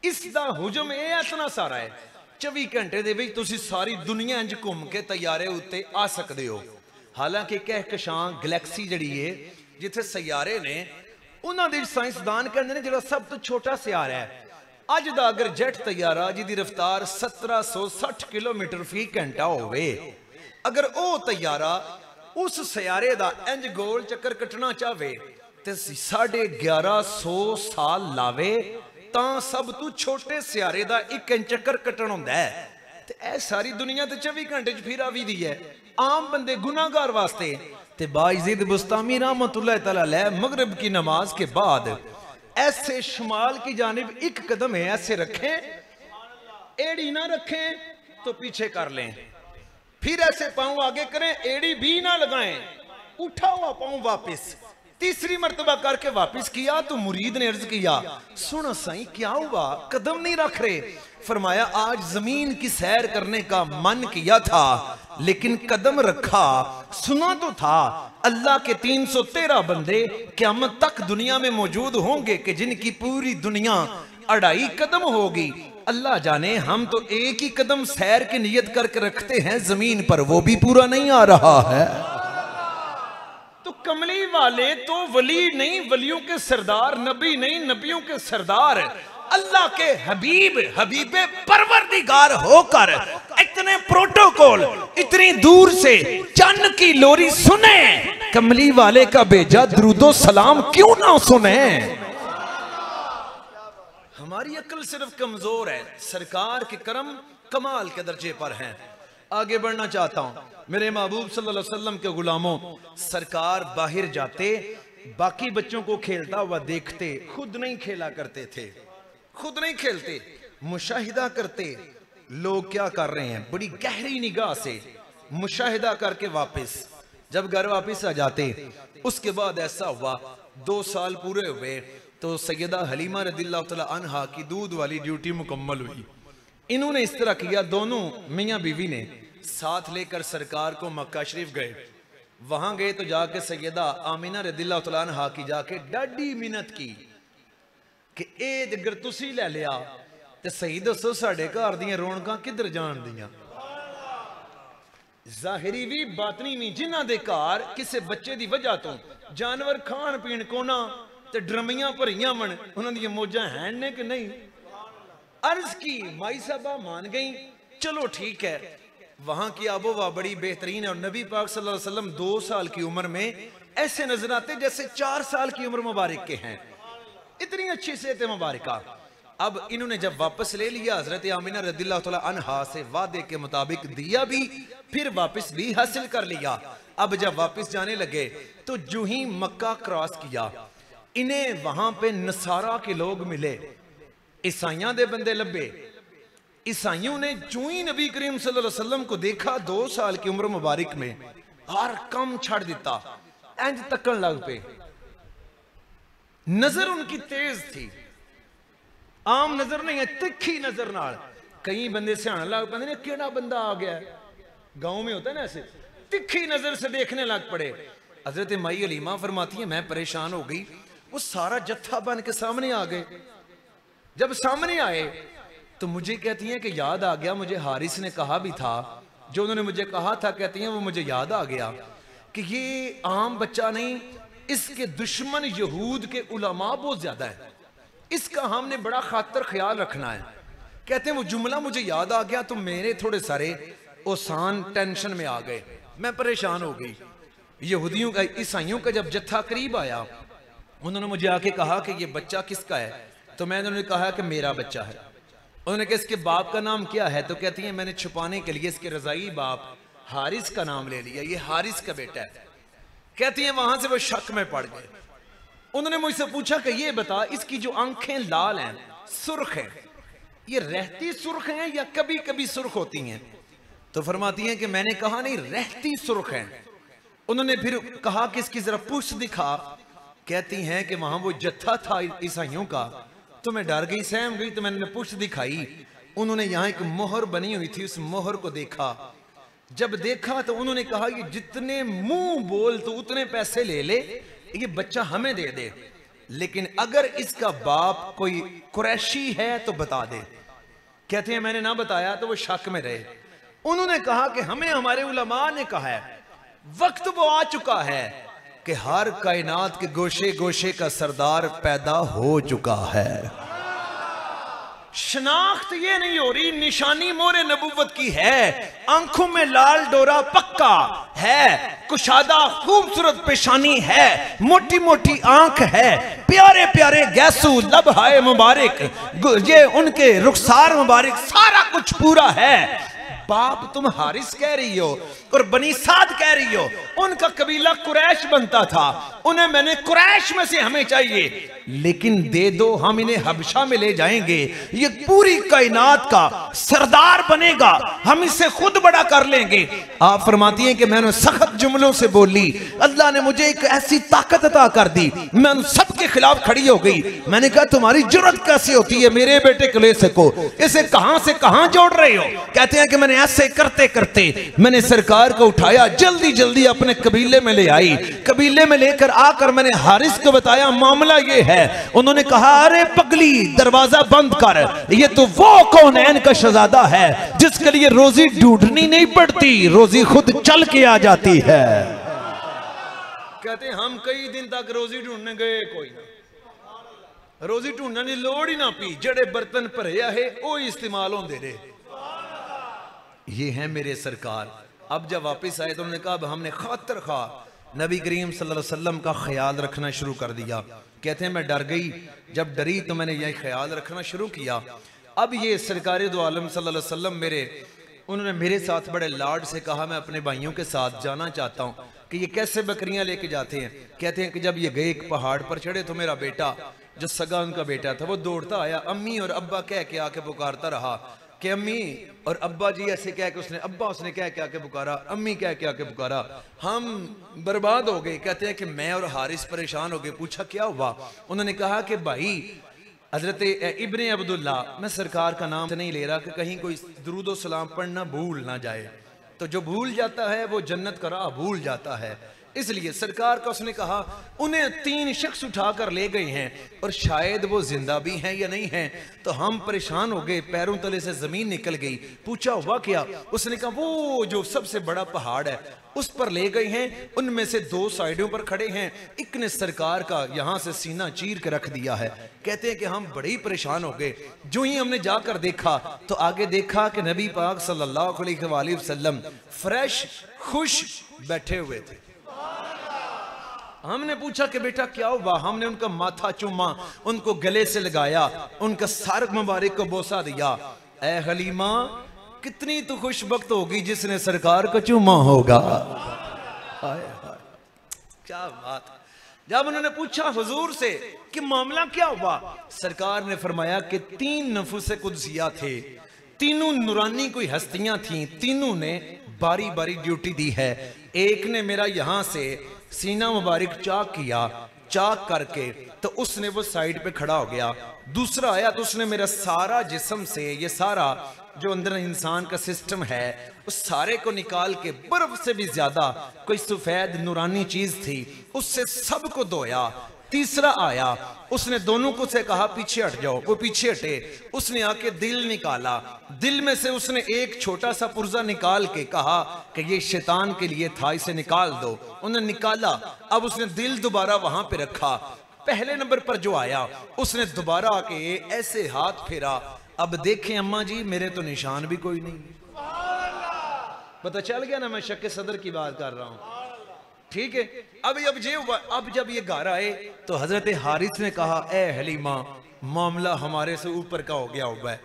इसका हुजम ये इतना सारा है। 24 घंटे दे विच तुसीं सारी दुनिया इंज घूम के तैयारे उत्ते आ सकते हो। हालांकि कहकशां गैलेक्सी जिहड़ी है जिथे सैयारे ने, उन्हां दे साइंसदान कहंदे ने जिहड़ा सब तो छोटा सयारा है, अज दा अगर जेट तैयारा जिहदी रफ्तार 1760 किलोमीटर फी घंटा होवे, अगर वो तैयारा उस सयारे दा इंज गोल चक्कर कटना चाहे तो 1150 साल लावे तां सब तू छोटे सयारे दा एक इंच चक्कर कटन होंदा है। ते ऐ सारी दुनिया तो 24 घंटे च फिरा भी दी है। आम बंदे गुनाहगार वास्ते ते बायजीद बुस्तामी रहमतुल्लाह तआला अलैह मगरिब की नमाज के बाद ऐसे शुमाल की जानिब एक कदम है ऐसे रखें, एड़ी ना रखें तो पीछे कर लें, फिर ऐसे पांव आगे करें, एड़ी भी ना लगाएं, उठा हुआ पांव वापस, तीसरी मर्तबा करके वापस किया तो मुरीद ने अर्ज किया, सुनो साईं क्या हुआ, कदम नहीं रख रहे? फरमाया आज जमीन की सैर करने का मन किया था लेकिन कदम रखा, सुना तो था अल्लाह के 313 बंदे क़यामत तक दुनिया में मौजूद होंगे कि जिनकी पूरी दुनिया 2.5 कदम होगी। अल्लाह जाने हम तो एक ही कदम सैर की नियत करके रखते हैं जमीन पर, वो भी पूरा नहीं आ रहा है। तो कमली वाले तो वली नहीं, वलियों के सरदार, नबी नहीं, नबियों के सरदार, अल्लाह के हबीब, हबीबे परवरदिगार होकर इतने प्रोटोकॉल इतनी दूर से चन्न की लोरी सुने, कमली वाले का भेजा दरूदो सलाम क्यों ना सुने? हमारी अक्ल सिर्फ कमजोर है, सरकार के करम कमाल के दर्जे पर हैं। आगे बढ़ना चाहता हूं, मेरे महबूब सल्लल्लाहु अलैहि वसल्लम के गुलामों, सरकार बाहर जाते बाकी बच्चों को खेलता हुआ देखते, खुद नहीं खेला करते थे, खुद नहीं खेलते, मुशाहिदा करते लोग क्या कर रहे हैं, बड़ी गहरी निगाह से मुशाहिदा करके वापस जब घर वापस आ जाते। उसके बाद ऐसा हुआ 2 साल पूरे हुए तो सैयदा हलीमा रदिल्लाहु तआला अन्हा की दूध वाली ड्यूटी मुकम्मल हुई। इन्होंने इस तरह किया, दोनों मियाँ बीवी ने साथ लेकर सरकार को मक्का शरीफ गए। वहां गए तो जाके सैयदा आमिना रदिल्लाहु तआला अन्हा की जाके डाडी मिन्नत की कि ए अगर तुसी ले लिया तो सही दसो साडे घर दियां रौनकां किधर जान दियां। जाहिरी भी बातनी भी जिन्हां दे घर किसी बच्चे दी वजह तो जानवर खान पीन को ना ते ड्रमियां भरियां मन, उन्हां दियां मौजां हैं ने कि नहीं। अर्ज की माई साहबा मान गई, चलो ठीक है। वहां की आबोहवा बड़ी बेहतरीन है और नबी पाक सल्लल्लाहु अलैहि वसल्लम 2 साल की उम्र में ऐसे नजर आते जैसे 4 साल की उम्र मुबारक के हैं, इतनी अच्छी सेहत मुबारका। अब इन्होंने जब वापस ले लिया, हजरत आमिना रदिल्लाहु तआला अन्हा से वादे के मुताबिक दिया भी, फिर वापस भी हासिल कर लिया। अब जब वापस जाने लगे तो जो ही मक्का क्रॉस किया, इन्हें वहां पे नसारा के लोग मिले, ईसाइयों दे बंदे लभे। ईसाइयों ने जो ही नबी करीम सल्लल्लाहु अलैहि वसल्लम को देखा 2 साल की उम्र मुबारक में, हर कम छड़ दिता, इंज तकन लग पे। नजर उनकी तेज थी, आम नजर नहीं है, तिखी नजर नाल। कई बंदे सियाण लग पैंदे ने, केड़ा बंदा आ गया, गांव में होता है ना ऐसे, तिखी नजर से देखने लग पड़े। हजरत माई हलीमा फरमाती है मैं परेशान हो गई, वो सारा जत्था बन के सामने आ गए। जब सामने आए तो मुझे कहती हैं कि याद आ गया, मुझे हारिस ने कहा भी था, जो उन्होंने मुझे कहा था, कहती हैं वो मुझे याद आ गया कि ये आम बच्चा नहीं, इसके दुश्मन यहूद के उलमा बहुत ज्यादा है, इसका हमने बड़ा खातर ख्याल रखना है। कहते हैं वो जुमला मुझे याद आ गया तो मेरे थोड़े सारे ओसान टेंशन में आ गए, मैं परेशान हो गई। यहूदियों का, ईसाइयों का जब जत्था करीब आया, उन्होंने मुझे आके कहा कि ये बच्चा किसका है, तो मैंने उन्हें कहा कि मेरा बच्चा है। उन्होंने कहा इसके बाप का नाम क्या है, तो कहती है मैंने छुपाने के लिए इसके रजाई बाप हारिस का नाम ले लिया, ये हारिस का बेटा है। कहती है वहां से वो शक में पड़ गए। उन्होंने मुझसे पूछा कि ये बता, इसकी जो आंखें लाल हैं, सुर्ख हैं, ये रहती सुर्ख हैं या कभी कभी सुर्ख होती हैं? तो फरमाती हैं कि मैंने कहा नहीं, रहती सुर्ख हैं। उन्होंने फिर कहा कि इसकी जरा पुष्ट दिखा। कहती हैं कि वहां वो जत्था था ईसाइयों का, तो मैं डर गई, सहम गई, तो मैंने पुष्ट दिखाई। उन्होंने यहाँ एक मोहर बनी हुई थी, उस मोहर को देखा। जब देखा तो उन्होंने कहा ये जितने मुंह बोल तो उतने पैसे ले ले, ये बच्चा हमें दे दे, लेकिन अगर इसका बाप कोई कुरैशी है तो बता दे। कहते हैं मैंने ना बताया तो वो शक में रहे। उन्होंने कहा कि हमें हमारे उलमा ने कहा है वक्त वो आ चुका है कि हर कायनात के गोशे गोशे का सरदार पैदा हो चुका है। शनाख्त ये नहीं हो रही, निशानी मोरे नबुव्वत की है। आंखों में लाल डोरा पक्का है, कुशादा खूबसूरत पेशानी है, मोटी मोटी आंख है, प्यारे प्यारे गैसू लब हाय मुबारक, ये उनके रुखसार मुबारक, सारा कुछ पूरा है। बाप तुम हारिस कह रही हो और बनी साद कह रही हो, उनका कबीला कुरैश बनता था, उन्हें मैंने कुरैश में से हमें चाहिए, लेकिन दे दो, हम इन्हें हबशा में ले जाएंगे, ये पूरी कायनात का सरदार बनेगा, हम इससे खुद बड़ा कर लेंगे। आप फरमाती हैं कि मैंने सख्त जुमलों से बोली, अल्लाह ने मुझे एक ऐसी ताकत अता कर दी, मैं उन सबके खिलाफ खड़ी हो गई। मैंने कहा तुम्हारी जुर्रत कैसे होती है मेरे बेटे कलेसे को, इसे कहां से कहां जोड़ रहे हो? कहते हैं कि मैंने ऐसे करते करते मैंने सरकार को उठाया, जल्दी जल्दी अपने कबीले में ले आई, कबीले में लेकर आकर मैंने हारिस को बताया मामला ये है। उन्होंने कहा अरे पगली दरवाजा बंद कर, ये तो वो कौनैन का शहजादा है जिसके लिए रोजी ढूंढनी नहीं पड़ती, रोजी खुद चल के आ जाती है। कहते हम कई दिन तक रोजी ढूंढने गए, कोई ना रोजी ढूंढने की लोड़ ही ना पी, जड़े बर्तन भरे है वो इस्तेमाल होंदे रहे। ये है मेरे सरकार। अब जब वापस आए तो उन्होंने कहा अब हमने खातर खा नबी करीम सल्लल्लाहु अलैहि वसल्लम का ख्याल रखना शुरू कर दिया। कहते हैं मैं डर गई, जब डरी तो मैंने यह ख्याल रखना शुरू किया। अब ये सरकार दो आलम सल्लल्लाहु अलैहि वसल्लम उन्होंने मेरे साथ बड़े लाड से कहा मैं अपने भाइयों के साथ जाना चाहता हूँ कि ये कैसे बकरियां लेके जाते हैं। कहते हैं कि जब ये गए एक पहाड़ पर चढ़े तो मेरा बेटा जो सगा उनका बेटा था वो दौड़ता आया, अम्मी और अब्बा कह के आके पुकारता रहा कि अम्मी और अब्बा जी, ऐसे कह के उसने अब्बा उसने कह के आके पुकारा, अम्मी कह के आके पुकारा, हम बर्बाद हो गए। कहते हैं कि मैं और हारिस परेशान हो गए। पूछा क्या हुआ? उन्होंने कहा कि भाई हजरत इब्ने अब्दुल्ला, मैं सरकार का नाम नहीं ले रहा कि कहीं कोई दुरूद सलाम पढ़ना भूल ना जाए, तो जो भूल जाता है वो जन्नत का राह भूल जाता है, इसलिए सरकार का उसने कहा उन्हें 3 शख्स उठाकर ले गए हैं और शायद वो जिंदा भी हैं या नहीं हैं। तो हम परेशान हो गए, पैरों तले से जमीन निकल गई। पूछा हुआ क्या? उसने कहा वो जो सबसे बड़ा पहाड़ है उस पर ले गए हैं, उनमें से 2 साइडों पर खड़े हैं, एक ने सरकार का यहां से सीना चीर के रख दिया है। कहते हैं कि हम बड़े ही परेशान हो गए। जो ही हमने जाकर देखा तो आगे देखा कि नबी पाक सल्लल्लाहु अलैहि वसल्लम फ्रेश खुश बैठे हुए थे। हमने पूछा कि बेटा क्या हुआ? हमने उनका माथा चूमा, उनको गले से लगाया, उनका सर मुबारक को बोसा दिया। ए हलीमा कितनी तो खुशबख्त होगी जिसने सरकार को चूमा होगा। हाय हाय क्या बात। जब उन्होंने पूछा हुजूर से कि मामला क्या हुआ, सरकार ने फरमाया कि 3 नफूसे कुदसिया थे, तीनों नूरानी कोई हस्तियां थीं, तीनों ने बारी बारी ड्यूटी दी है। एक ने मेरा यहां से सीना मुबारक चाक किया, चाक करके तो उसने वो साइड पे खड़ा हो गया। दूसरा आया तो उसने मेरा सारा जिस्म से ये सारा जो अंदर इंसान का सिस्टम है उस सारे को निकाल के बर्फ से भी ज्यादा कोई सफेद नूरानी चीज थी उससे सबको धोया। तीसरा आया, उसने दोनों को से कहा पीछे हट जाओ, वो पीछे हटे। उसने आके दिल निकाला, दिल में से उसने एक छोटा सा पुर्जा निकाल के कहा कि ये शैतान के लिए था, इसे निकाल दो। उन्होंने निकाला। अब उसने दिल दोबारा वहां पे रखा। पहले नंबर पर जो आया उसने दोबारा आके ऐसे हाथ फेरा। अब देखें अम्मा जी मेरे तो निशान भी कोई नहीं। पता चल गया ना मैं शक्के सदर की बात कर रहा हूं, ठीक है। अब जब ये घर आए तो हजरत हारिस ने कहा ए हलीमा मामला हमारे से ऊपर का हो गया हुआ है,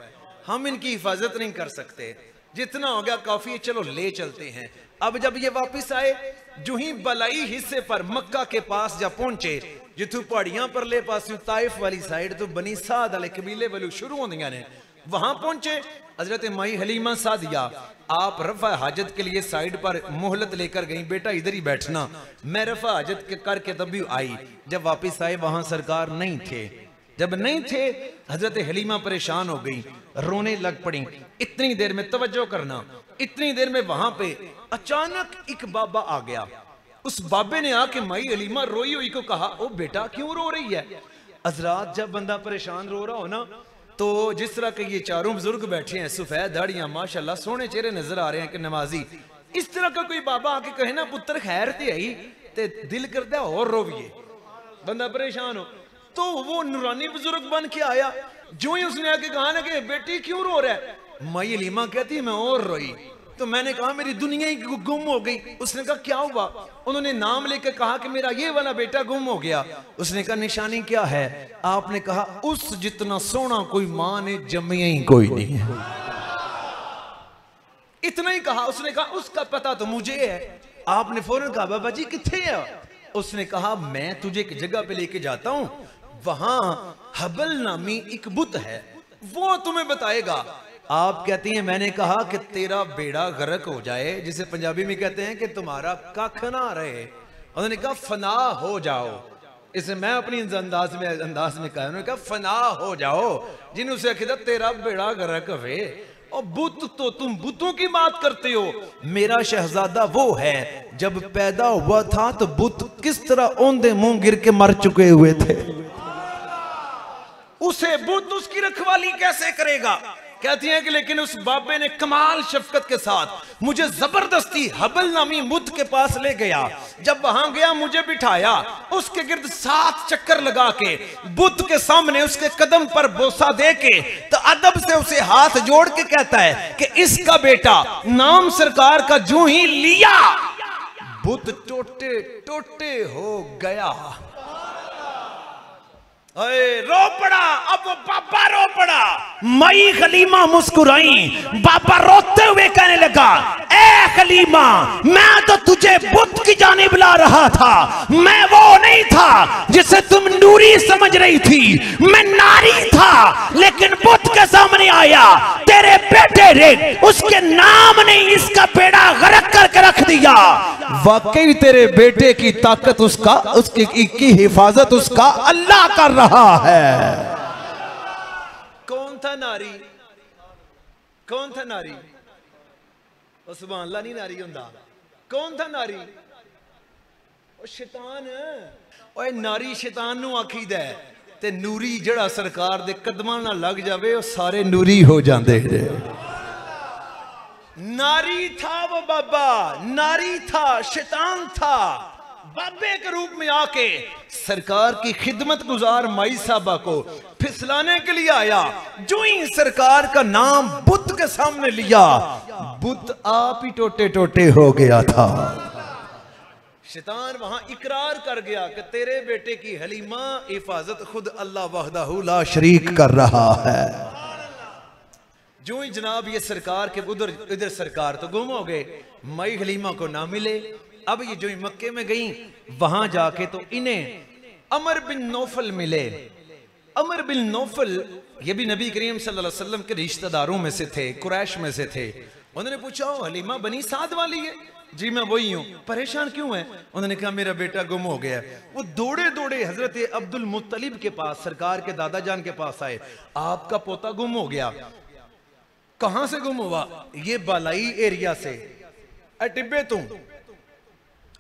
हम इनकी हिफाजत नहीं कर सकते, जितना हो गया काफी है, चलो ले चलते हैं। अब जब ये वापस आए, जो ही बलाई हिस्से पर मक्का के पास जब पहुंचे, जिथू पहाड़ियां पर ले पास ताइफ वाली साइड तो बनी साद वाले कबीले वाले शुरू होंदियां ने, वहां पहुंचे हजरत माई हलीमा सादिया आप रफा हाजत के लिए साइड पर मोहलत लेकर गई, बेटा इधर ही बैठना। मैं रफा हाजत के करके तभी आई। जब वापस आए वहां सरकार नहीं थे। जब नहीं थे हजरत हलीमा परेशान हो गई, रोने लग पड़ी। इतनी देर में तवज्जो करना, इतनी देर में वहां पे अचानक एक बाबा आ गया। उस बाबे ने आके माई हलीमा रोई हुई को कहा ओ बेटा क्यों रो रही है? हजरात जब बंदा परेशान रो रहा हो ना, तो जिस तरह के ये चारों बुजुर्ग बैठे हैं, सफेद दाढ़ियां माशाल्लाह सोने चेहरे नजर आ रहे हैं कि नमाजी, इस तरह का कोई बाबा आके कहे ना पुत्र खैर ते आई ते दिल करता और रोविए, बंदा परेशान हो। तो वो नूरानी बुजुर्ग बन के आया। जो ही उसने आके कहा ना कि बेटी क्यों रो रहा है, माई हलीमा कहती मैं और रोई। तो मैंने कहा मेरी दुनिया ही गुम हो गई। उसने कहा क्या हुआ? उन्होंने नाम लेकर कहा कि मेरा ये वाला बेटा गुम हो गया। उसने कहा निशानी क्या है? आपने कहा उस जितना सोना कोई मां ने जमिया ही कोई नहीं है। कहा, उसने कहा उसका पता तो मुझे है। आपने फौरन कहा बाबा जी किथे है? उसने कहा मैं तुझे एक जगह पे लेके जाता हूं, वहां हबल नामी एक बुत है, वो तुम्हें बताएगा। आप कहती हैं मैंने कहा कि तेरा बेड़ा गर्क हो जाए, जिसे पंजाबी में कहते हैं कि तुम्हारा कख ना रहे। उन्होंने कहा फना हो जाओ। इसे मैं अपनी अंदाज में कहा, उन्होंने कहा फना हो जाओ, जिन्हों से कहता तेरा बेड़ा गर्क वे। और बुत तो तुम बुतों की बात करते हो। मेरा शहजादा वो है जब पैदा हुआ था तो बुत किस तरह औंधे मुंह गिर के मर चुके हुए थे, उसे बुत उसकी रखवाली कैसे करेगा? कहती हैं कि लेकिन उस बाबे ने कमाल शफकत के साथ मुझे जबरदस्ती हबल नामी बुत के पास ले गया। जब वहां गया मुझे बिठाया, उसके गिर्द 7 चक्कर लगा के बुत के सामने उसके कदम पर बोसा दे के तो अदब से उसे हाथ जोड़ के कहता है कि इसका बेटा नाम सरकार का जूं ही लिया, बुत टोटे टोटे हो गया। रो पड़ा, अब वो बाबा रो पड़ा। मई खलीमा मुस्कुराई, बाबा रोते हुए कहने लगा ए खलीमा, मैं तो तुझे बुत की जानिब ला रहा था, मैं वो नहीं था जिसे तुम नूरी समझ रही थी, मैं नारी था। लेकिन बुत के सामने आया तेरे बेटे ने, उसके नाम ने इसका बेड़ा गर्क करके रख दिया। वाकई तेरे बेटे की ताकत उसका, उसकी हिफाजत उसका अल्लाह कर रहा है। कौन था नारी? कौन था नारी? सुभान अल्लाह, नहीं नारी हुंदा। कौन था नारी? ओ शैतान। ओए नारी शैतान नु आखीदा है, ते नूरी जड़ा सरकार दे कदमां नाल लग जावे ओ सारे नूरी हो जांदे ने। नारी था वो बाबा, नारी था, शैतान था। बाबे के रूप में आके सरकार की खिदमत गुजार माई साहबा को फिसलाने के लिए आया। जो ही सरकार का नाम बुत के सामने लिया, बुत आप ही टोटे टोटे हो गया था। शैतान वहां इकरार कर गया कि तेरे बेटे की हलीमा हिफाजत खुद अल्लाह वहदहू ला शरीक कर रहा है। जो ही जनाब ये सरकार के इधर सरकार तो गुम हो गए, माई हलीमा को ना मिले। अब ये जो ही मक्के में गई, वहां जाके तो इन्हें अमर बिन नौफल मिले। अमर बिन नौफल ये भी नबी करीम सल्लल्लाहु अलैहि वसल्लम के रिश्तेदारों में से थे, कुरैश में से थे। उन्होंने पूछा हलीमा बनी साद वाली है? जी मैं वही हूँ। परेशान क्यों है? उन्होंने कहा मेरा बेटा गुम हो गया। वो दौड़े दौड़े हजरत अब्दुल मुत्तलिब के पास, सरकार के दादा जान के पास आए। आपका पोता गुम हो गया। कहां से गुम हुआ? ये बालाई एरिया से, टिब्बे तुम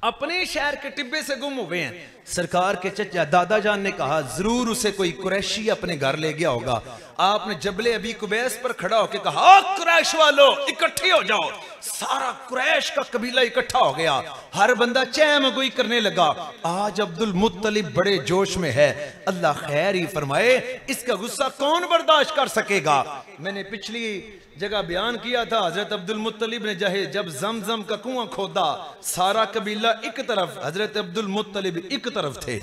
अपने शहर के टिब्बे से गुम हुए हैं। सरकार के चचा दादा जान ने कहा जरूर उसे कोई कुरैशी अपने घर ले गया होगा। आपने जबले अबी कुबैस पर खड़ा होकर कहा कुरैश वालों इकट्ठे हो जाओ। सारा कुरैश का कबीला इकट्ठा हो गया। हर बंदा चहमगोई करने लगा। आज अब्दुल मुत्तलिब बड़े जोश में है। अल्लाह खैर ही फरमाए, इसका गुस्सा कौन बर्दाश्त कर सकेगा। मैंने पिछली जगह बयान किया था, हजरत अब्दुल मुत्तलिब ने जब जमजम का कुआं खोदा, सारा कबीला एक तरफ, हजरत अब्दुल मुत्तलिब एक तरफ थे।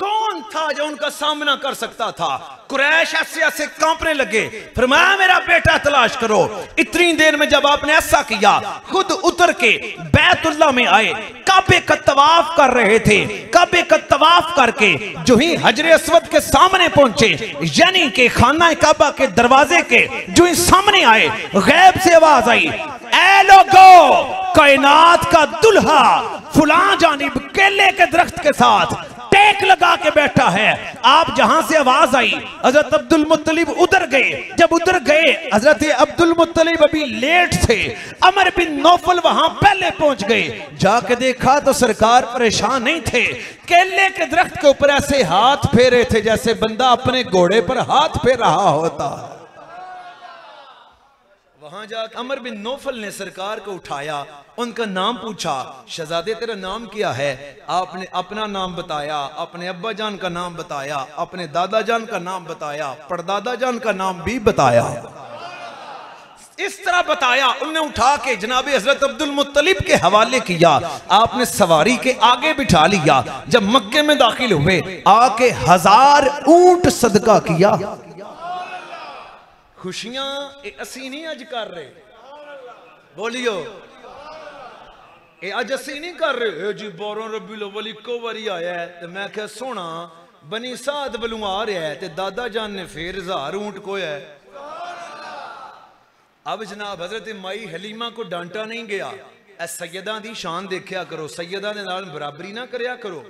कौन था जो उनका सामना कर सकता था? कुरैश ऐसे ऐसे कांपने लगे। फरमाया मेरा बेटा तलाश करो। इतनी देर में जब आपने ऐसा किया, खुद उतर के बैतुल्लाह में आए, काबे का तवाफ कर रहे थे। काबे का तवाफ करके जो ही हजरे अस्वद के सामने पहुंचे, यानी के खाना काबा के दरवाजे के जो ही सामने आए, गैब से आवाज आई, ऐ लोगो, कायनात का दुल्हा फुलां जानिब केले के दरख्त के साथ टेक लगा के बैठा है। आप जहां से आवाज आई, हजरत अब्दुल मुत्तलिब उधर गए। जब उधर गए, हजरत अब्दुल मुत्तलिब अभी लेट थे। अमर बिन नौफल वहां पहले पहुंच गए। जाके देखा तो सरकार परेशान नहीं थे। केले के दरख्त के ऊपर ऐसे हाथ फेरे थे जैसे बंदा अपने घोड़े पर हाथ फेर रहा होता। वहां जाकर अमर बिन नौफल ने सरकार को उठाया, उनका नाम पूछा, शहजादे तेरा नाम क्या है? आपने अपना नाम बताया, अपने अब्बा जान का नाम बताया, अपने दादा जान का नाम बताया, परदादा जान का नाम भी बताया। इस तरह बताया। उन्हें उठा के जनाबे हजरत अब्दुल मुत्तलिब के हवाले किया। आपने सवारी के आगे बिठा लिया। जब मक्के में दाखिल हुए, आके 1000 ऊंट सदका किया। खुशियां असी नहीं अज कर रहे, बोलियो अज असी नहीं कर रहे जी 12 रबीउल अव्वल इको बारी आया है तो मैं क्या सोना बनी साध बलू आ रहा है तो दादा जान ने फिर 1000 ऊंट कोया है। अब जनाब हजरत माई हलीमा को डांटा नहीं गया। सैयदा दी शान देखा करो, सैयदा दे नाल बराबरी ना करया करो,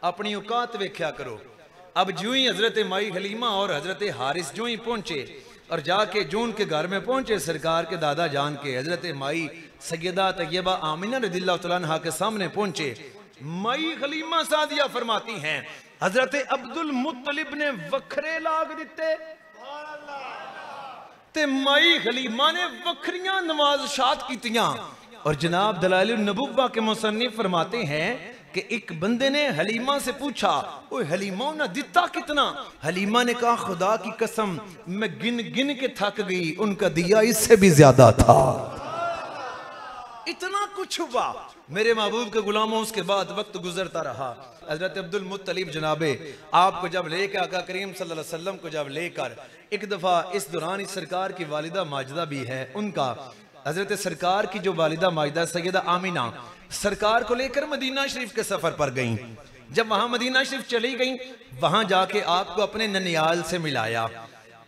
अपनी औकात वेख्या करो। अब जो ही हजरत माई हलीमा और हजरत हारिस जो ही पहुंचे और जाके जून के घर में पहुंचे सरकार के दादा जान के हजरत माई सैयदा तैयबा आमिना रदियल्लाहु तआला अन्हा के सामने पहुंचे। माई हलीमा सादिया फरमाती हैं हजरत अब्दुल मुत्तलिब ने वखरे लाग दिते ते माई हलीमा ने वखरियां नवाज़शात कीतियां। और जनाब दलाइल नबुव्वा के मुसन्निफ फरमाते हैं कि एक बंदे ने हलीमा से पूछा, ओ हलीमा ने दिता कितना? हलीमा ने कहा खुदा की कसम मैं गिन गिन के थक गई, उनका दिया इससे भी ज्यादा था। इतना कुछ हुआ मेरे महबूब के गुलामों। उसके बाद वक्त गुजरता रहा। हजरत अब्दुल मुत्तलिब जनाबे आपको जब लेकर आका करीम सल्लल्लाहु अलैहि वसल्लम को जब लेकर एक दफा इस दौरान इस सरकार की वालिदा माजिदा भी है, उनका हजरत सरकार की जो वालिदा माजिदा सैयदा आमिना सरकार को लेकर मदीना शरीफ के सफर पर गईं। जब वहां मदीना शरीफ चली गईं, वहां जाके आपको अपने ननियाल से मिलाया।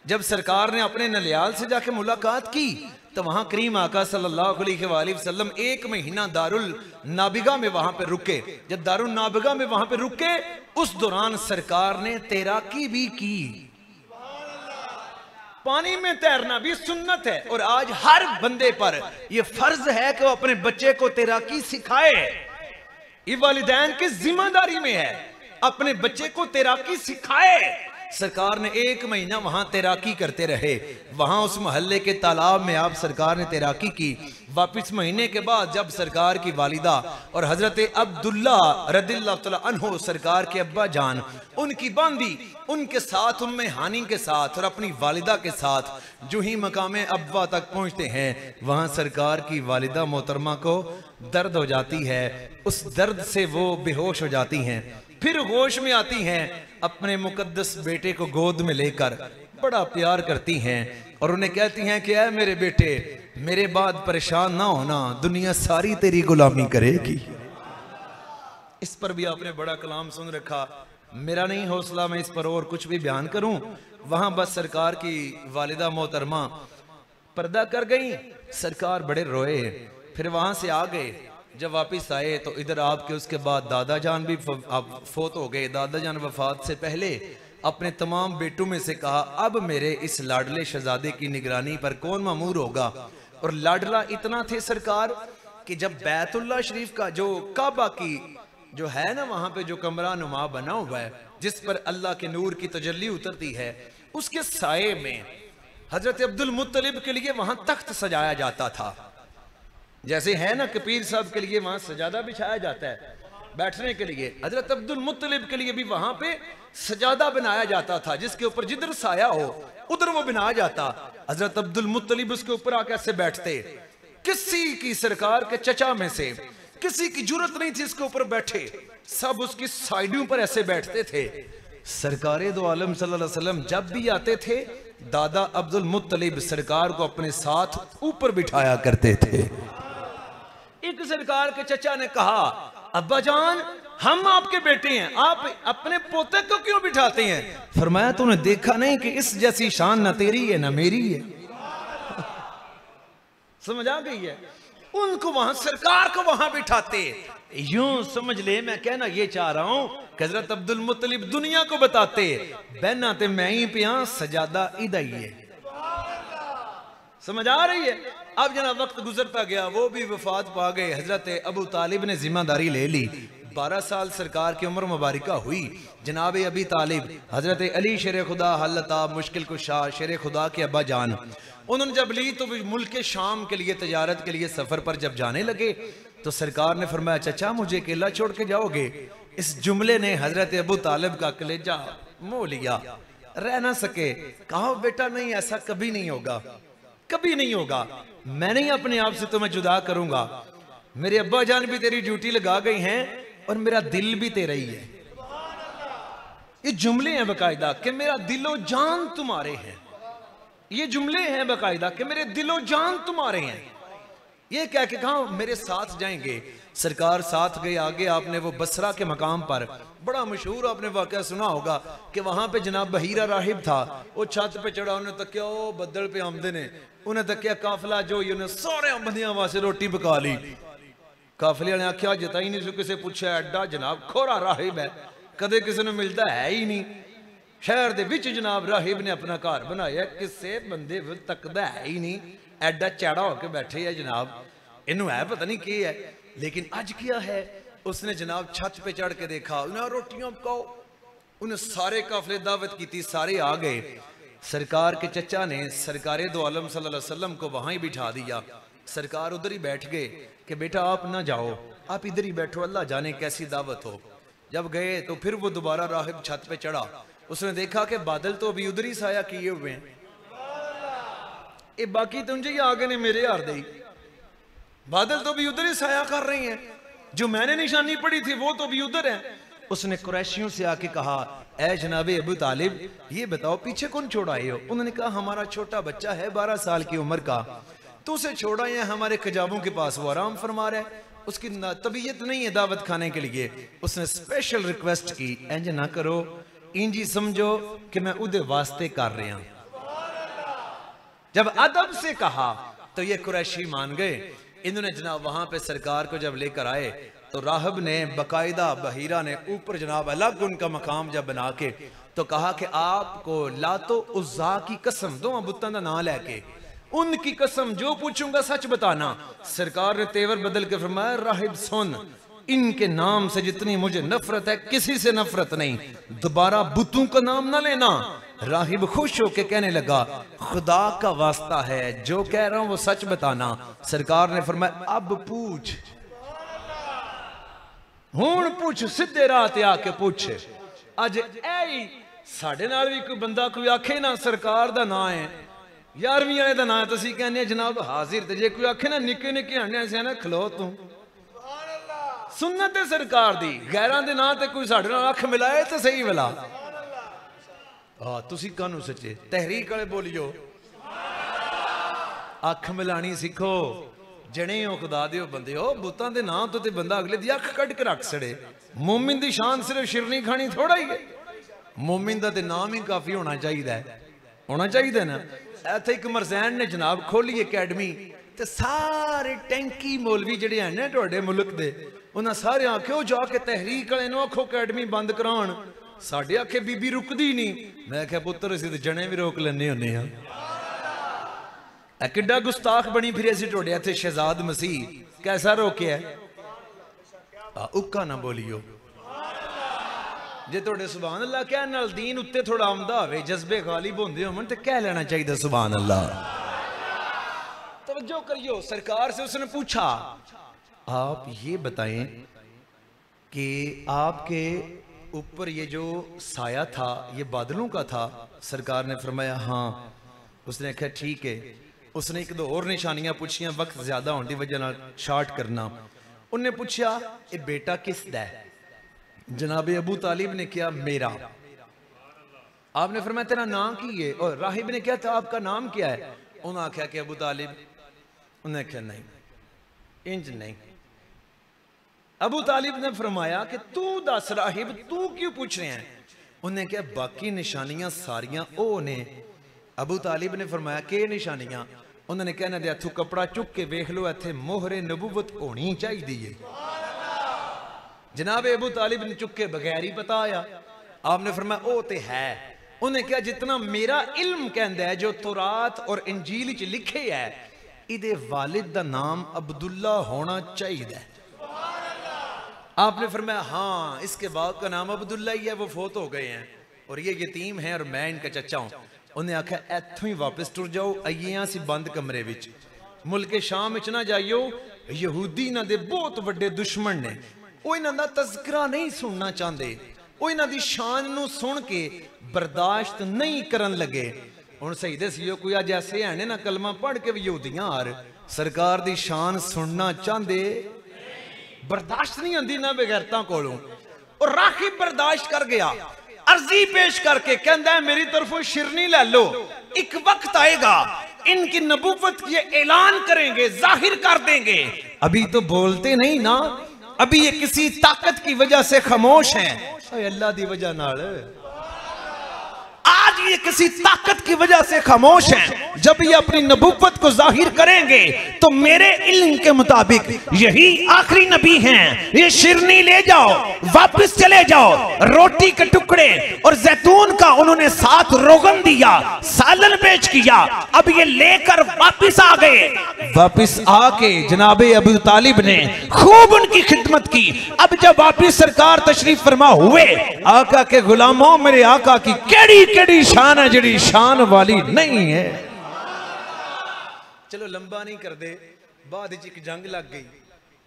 जब सरकार ने अपने ननियाल से जाके मुलाकात की तो वहां करीम आका सल्लल्लाहु अलैहि वसल्लम 1 महीना दारुल नाबिगा में वहां पे रुके। जब दारुल नाबिगा में वहां पे रुके उस दौरान सरकार ने तैराकी भी की। पानी में तैरना भी सुन्नत है और आज हर बंदे पर यह फर्ज है कि वो अपने बच्चे को तैराकी सिखाए। ये वालिदैन की जिम्मेदारी में है, अपने बच्चे को तैराकी सिखाए। सरकार ने 1 महीना वहां तैराकी करते रहे। वहां उस मोहल्ले के तालाब में आप सरकार ने तैराकी की। वापिस महीने के बाद जब सरकार की वालिदा और हजरत अब्दुल्ला रदियल्लाहु तआला अन्हु सरकार के अब्बा जान उनकी बांदी उनके साथ उम्मे हानी के साथ और अपनी वालिदा के साथ जो ही मकामे अब्बा तक पहुंचते हैं, वहां सरकार की वालिदा मोहतरमा को दर्द हो जाती है। उस दर्द से वो बेहोश हो जाती हैं। फिर होश में आती हैं, अपने मुकद्दस बेटे को गोद में लेकर बड़ा प्यार करती हैं और उन्हें कहती हैं कि ऐ मेरे बेटे, मेरे बाद परेशान ना होना, दुनिया सारी तेरी गुलामी करेगी। इस पर भी आपने बड़ा कलाम सुन रखा। मेरा नहीं हौसला मैं इस पर और कुछ भी बयान करूं। वहां बस सरकार की वालिदा मोहतरमा पर्दा कर गई। सरकार बड़े रोए, फिर वहां से आ गए। जब वापस आए तो इधर आपके उसके बाद दादा जान भी फोत हो गए। दादा जान वफात से पहले अपने तमाम बेटों में से कहा, अब मेरे इस लाडले शहजादे की निगरानी पर कौन मामूर होगा। और लाडला इतना थे सरकार कि जब बैतुल्ला शरीफ का जो काबा की जो है ना, वहां पे जो कमरा नुमा बना हुआ है जिस पर अल्लाह के नूर की तजल्ली उतरती है, उसके साये में हजरत अब्दुल मुत्तलिब के लिए वहां तख्त सजाया जाता था। जैसे है ना कबीर साहब के लिए वहां सजादा बिछाया जाता है बैठने के लिए, हजरत अब्दुल मुत्तलिब के लिए भी वहां पे सजादा बनाया जाता था जिसके ऊपर जिधर साया हो उधर वो बनाया जाता। हजरत अब्दुल मुत्तलिब उसके ऊपर आकर ऐसे बैठते। किसी की सरकार के चचा में से किसी की जरूरत नहीं थी इसके ऊपर बैठे, सब उसकी साइडों पर ऐसे बैठते थे। सरकारे दो आलम सल्लल्लाहु अलैहि वसल्लम जब भी आते थे, दादा अब्दुल मुत्तलिब सरकार को अपने साथ ऊपर बिठाया करते थे। एक सरकार के चचा ने कहा, अब्बा जान हम आपके बेटे हैं, आप अपने पोते को क्यों बिठाते हैं? फरमाया तूने देखा नहीं कि इस जैसी शान न तेरी है न मेरी है। समझ आ गई है? उनको वहां सरकार को वहां बिठाते। यूं समझ ले, मैं कहना ये चाह रहा हूं कि हजरत अब्दुल मुत्तलिब दुनिया को बताते, बहना ते मैं ही पिया, सजादा इदा ही है। समझ आ रही है? अब जना वक्त गुजरता गया, वो भी वफात पा गए। हजरत अबू तालिब ने जिम्मेदारी ले ली। 12 साल सरकार की उम्र मुबारका हुई। जनाब अबी तालिब हजरत अली शेर खुदा हल्लता मुश्किल कुशा शेर खुदा के अब्बा जान, उन्होंने जब ली तो मुल्क शाम के लिए तजारत के लिए सफर पर जब जाने लगे तो सरकार ने फरमाया, चचा मुझे अकेला छोड़ के जाओगे? इस जुमले ने हजरत अबू तालिब का कलेजा मोह लिया, रह ना सके। कहा बेटा नहीं, ऐसा कभी नहीं होगा, कभी नहीं होगा। मैं नहीं अपने आप से तुम्हें जुदा करूंगा। मेरे अब्बा जान भी तेरी ड्यूटी लगा गई हैं और मेरा दिल भी तेरा ही है। ये जुमले हैं बकायदा कि मेरा दिलो जान तुम्हारे हैं। ये जुमले हैं बकायदा कि मेरे दिलो जान तुम्हारे हैं। ये कह के कहा मेरे साथ जाएंगे। सरकार साथ गए आगे। आपने वो बसरा के मकाम पर बड़ा मशहूर आपने वाकया सुना होगा कि वहां पे जनाब बहीरा राहिब था। वो छत पे चढ़ा, उन्हें तकिया ओ बदल पे आमदे ने, उन्हें तकिया काफिला जो उन्हें सारे बंदियां वास्ते रोटी पका ली। काफिले ने आख्या जता ही नहीं किसी पूछा, एडा जनाब खोरा राहिब है, कदे किसी ने मिलता है ही नहीं। शहर दे विच जनाब राहिब ने अपना घर बनाया, किसी बंदे तकदा है ही नहीं, एडा चैड़ा होके बैठे है जनाब, इनू है पता नहीं क्या है। लेकिन अज क्या है, उसने जनाब छत पे चढ़ के देखा, उन्हें रोटियां पकाओ। उन्हें सारे काफिले दावत की, सारे आ गए। सरकार के चचा ने सरकार दो आलम सल्लल्लाहु अलैहि वसल्लम को वहां ही बिठा दिया। सरकार उधर ही बैठ गए कि बेटा आप ना जाओ, आप इधर ही बैठो, अल्लाह जाने कैसी दावत हो। जब गए तो फिर वो दोबारा राहिब छत पे चढ़ा। उसने देखा कि बादल तो अभी उधर ही साया किए हुए हैं, ये बाकी तो ही आ गए ने मेरे हार दे, बादल तो भी उधर ही साया कर रही हैं, जो मैंने निशानी पड़ी थी वो तो भी उधर है। उसने कुरैशियों से आके कहा, ऐ जनाबे अबू तालिब ये बताओ पीछे कौन छोड़ आए हो। उन्होंने कहा हमारा छोटा बच्चा है 12 साल की उम्र का, तो उसे छोड़ा है हमारे कजाबों के पास, वो आराम फरमा रहा है, उसकी तबीयत नहीं है दावत खाने के लिए। उसने स्पेशल रिक्वेस्ट की, इंज ना करो, इंजी समझो कि मैं उदे वास्ते कर रहा हूं। जब अदब से कहा तो ये कुरैशी मान गए। इन्होंने जनाब वहां पे सरकार को जब लेकर आए तो राहब ने बकायदा बहीरा ने ऊपर जनाब अलग उनका मकाम जब बना के तो कहा कि आपको लातो उज़्ज़ा की कसम, दो बुतों का नाम लेके उनकी कसम जो पूछूंगा सच बताना। सरकार ने तेवर बदल के फरमाया, राहिब सुन, इनके नाम से जितनी मुझे नफरत है किसी से नफरत नहीं, दोबारा बुतों का नाम ना लेना। राहिब खुश होके कहने लगा, खुदा का वास्ता है जो कह रहा हूं वो सच बताना। सरकार ने फरमाया, अब पूछ, हुण पूछ, सीधे राह ते आके पूछ। अज ऐ साडे नाल भी कोई बंदा कोई आखे ना सरकार दा नाम है, 11वीं वाले दा नाम तुसीं कहने जनाब हाजिर, ते जे कोई आखे ना निक्के निक्के आने से ना खलो तू, सुन्नत है सरकार दी, गैरां दे नाम ते कोई साडे नाल अख मिलाए तो सही वाला। तुसीं कानू सच्चे तहरीक वाले बोलियो, अख मिलानी सीखो, जने हो खुदा दे बंदे हो, बुतां दे नाम तो ते बंदा अगले दी अख कट के रख सड़े। मोमिन दी शान सिर्फ शिरनी खानी थोड़ा ही है, मोमिन दा ते नाम ही काफी होना चाहिए, होना चाहिए ना। इत्थे एक मरजैन ने जनाब खोली अकैडमी, ते सारे टैंकी मौलवी जिहड़े हैं ना तुहाडे मुल्क दे, उन्हां सारे आखियो जाके तहरीक वाले नूं आखो अकैडमी बंद कराउण। साडे आखे बीबी रुकदी नहीं, मैं आख्या पुत्तर असीं ते जने भी रोक लैने हुंदे हां। किड्डा गुस्ताख बनी फिरे असीं तुहाडे इत्थे शहजाद मसीह, कैसा रोकिया उक्का ना बोलियो। जे तुहाडे सुभान अल्लाह कहण नाल दीन उत्ते थोड़ा आउंदा होवे, जज्बे गालिब होंदे होवन ते कह लेना चाहिए सुभान अल्लाह। तवज्जो करियो, सरकार से उसने पूछा, आप ये बताएं कि आपके ऊपर ये जो साया था ये बादलों का था। सरकार ने फरमाया हाँ। उसने कहा ठीक है। उसने एक दो और निशानियां पूछियां, वक्त ज्यादा होने की वजह नाल शार्ट करना। उन्हें पूछा ये बेटा किस दा है। जनाबे अबू तालिब ने किया मेरा। आपने फरमाया तेरा नाम की है, और राहिब ने क्या था आपका नाम क्या है। उन्होंने आख्या कि अबू तालिब। उन्हें कहा नहीं इंज नहीं। अबू तालिब ने फरमाया कि तू दस राहिब तू क्यों पूछ रहे हैं। उन्हें क्या बाकी निशानियां सारियां ओ ने। अबू तालिब ने फरमाया कि निशानियां। उन्होंने कहना दे हथों कपड़ा चुक के वेख लो, इत्थे मोहरे नबूवत होनी चाहिए। जनाब अबू तालिब ने चुक के बगैर ही पता आया। आपने फरमाया ओ ते है। उन्हें क्या जितना मेरा इल्म कहंदा है जो तौरात और इंजील च लिखे है, इदे वालिद दा नाम अब्दुल्ला होना चाहिए। आपने फरमाया हाँ इसके बाप का नाम अब्दुल्ला ही है, वो फोत हो गए हैं और ये यतीम है और मैं इनका चचा हूं। उन्हें आख्या इत्थों ही वापस टुर जाओ, आइए सी बंद कमरे विच, मुल्के शाम विच ना जाइयो, यहूदी इन्हां दे बहुत वड्डे दुश्मन ने, वो इन्हां दा तज़किरा नहीं सुनना चाहते, वो इन्हां दी शान नूं सुन के बर्दाश्त नहीं करन लगे। हुण सही दसियो कोई अज ऐसे है ना कलमा पढ़ के भी यहूदियां हार सरकार दी शान सुनना चाहते, बर्दाश्त नहीं आती ना बेगैरतां कोलों। और राखी बर्दाश्त कर गया, अर्जी पेश करके कहंदा है मेरी तरफों शिरनी ले लो, एक वक्त आएगा इनकी नबूवत ये ऐलान करेंगे, जाहिर कर देंगे। अभी तो बोलते नहीं ना, अभी ये किसी ताकत की वजह से खामोश हैं। अल्लाह दी वजह नाल आज ये किसी ताकत की वजह से खामोश हैं। जब ये अपनी नबूवत को जाहिर करेंगे तो मेरे इल्म के मुताबिक यही आखिरी नबी हैं। ये शिरनी ले जाओ, वापस चले जाओ, रोटी के टुकड़े और जैतून का उन्होंने साथ रोगन दिया, सालन पेश किया। अब ये लेकर वापस आ गए। वापस आके जनाबे अबू तालिब ने खूब उनकी खिदमत की। अब जब वापस सरकार तशरीफ फरमा हुए, आका के गुलामों, मेरे आका की केड़ी केड़ी शान है जिहड़ी शान वाली नहीं है। चलो लंबा नहीं कर दे, बाद एक जंग लग गई।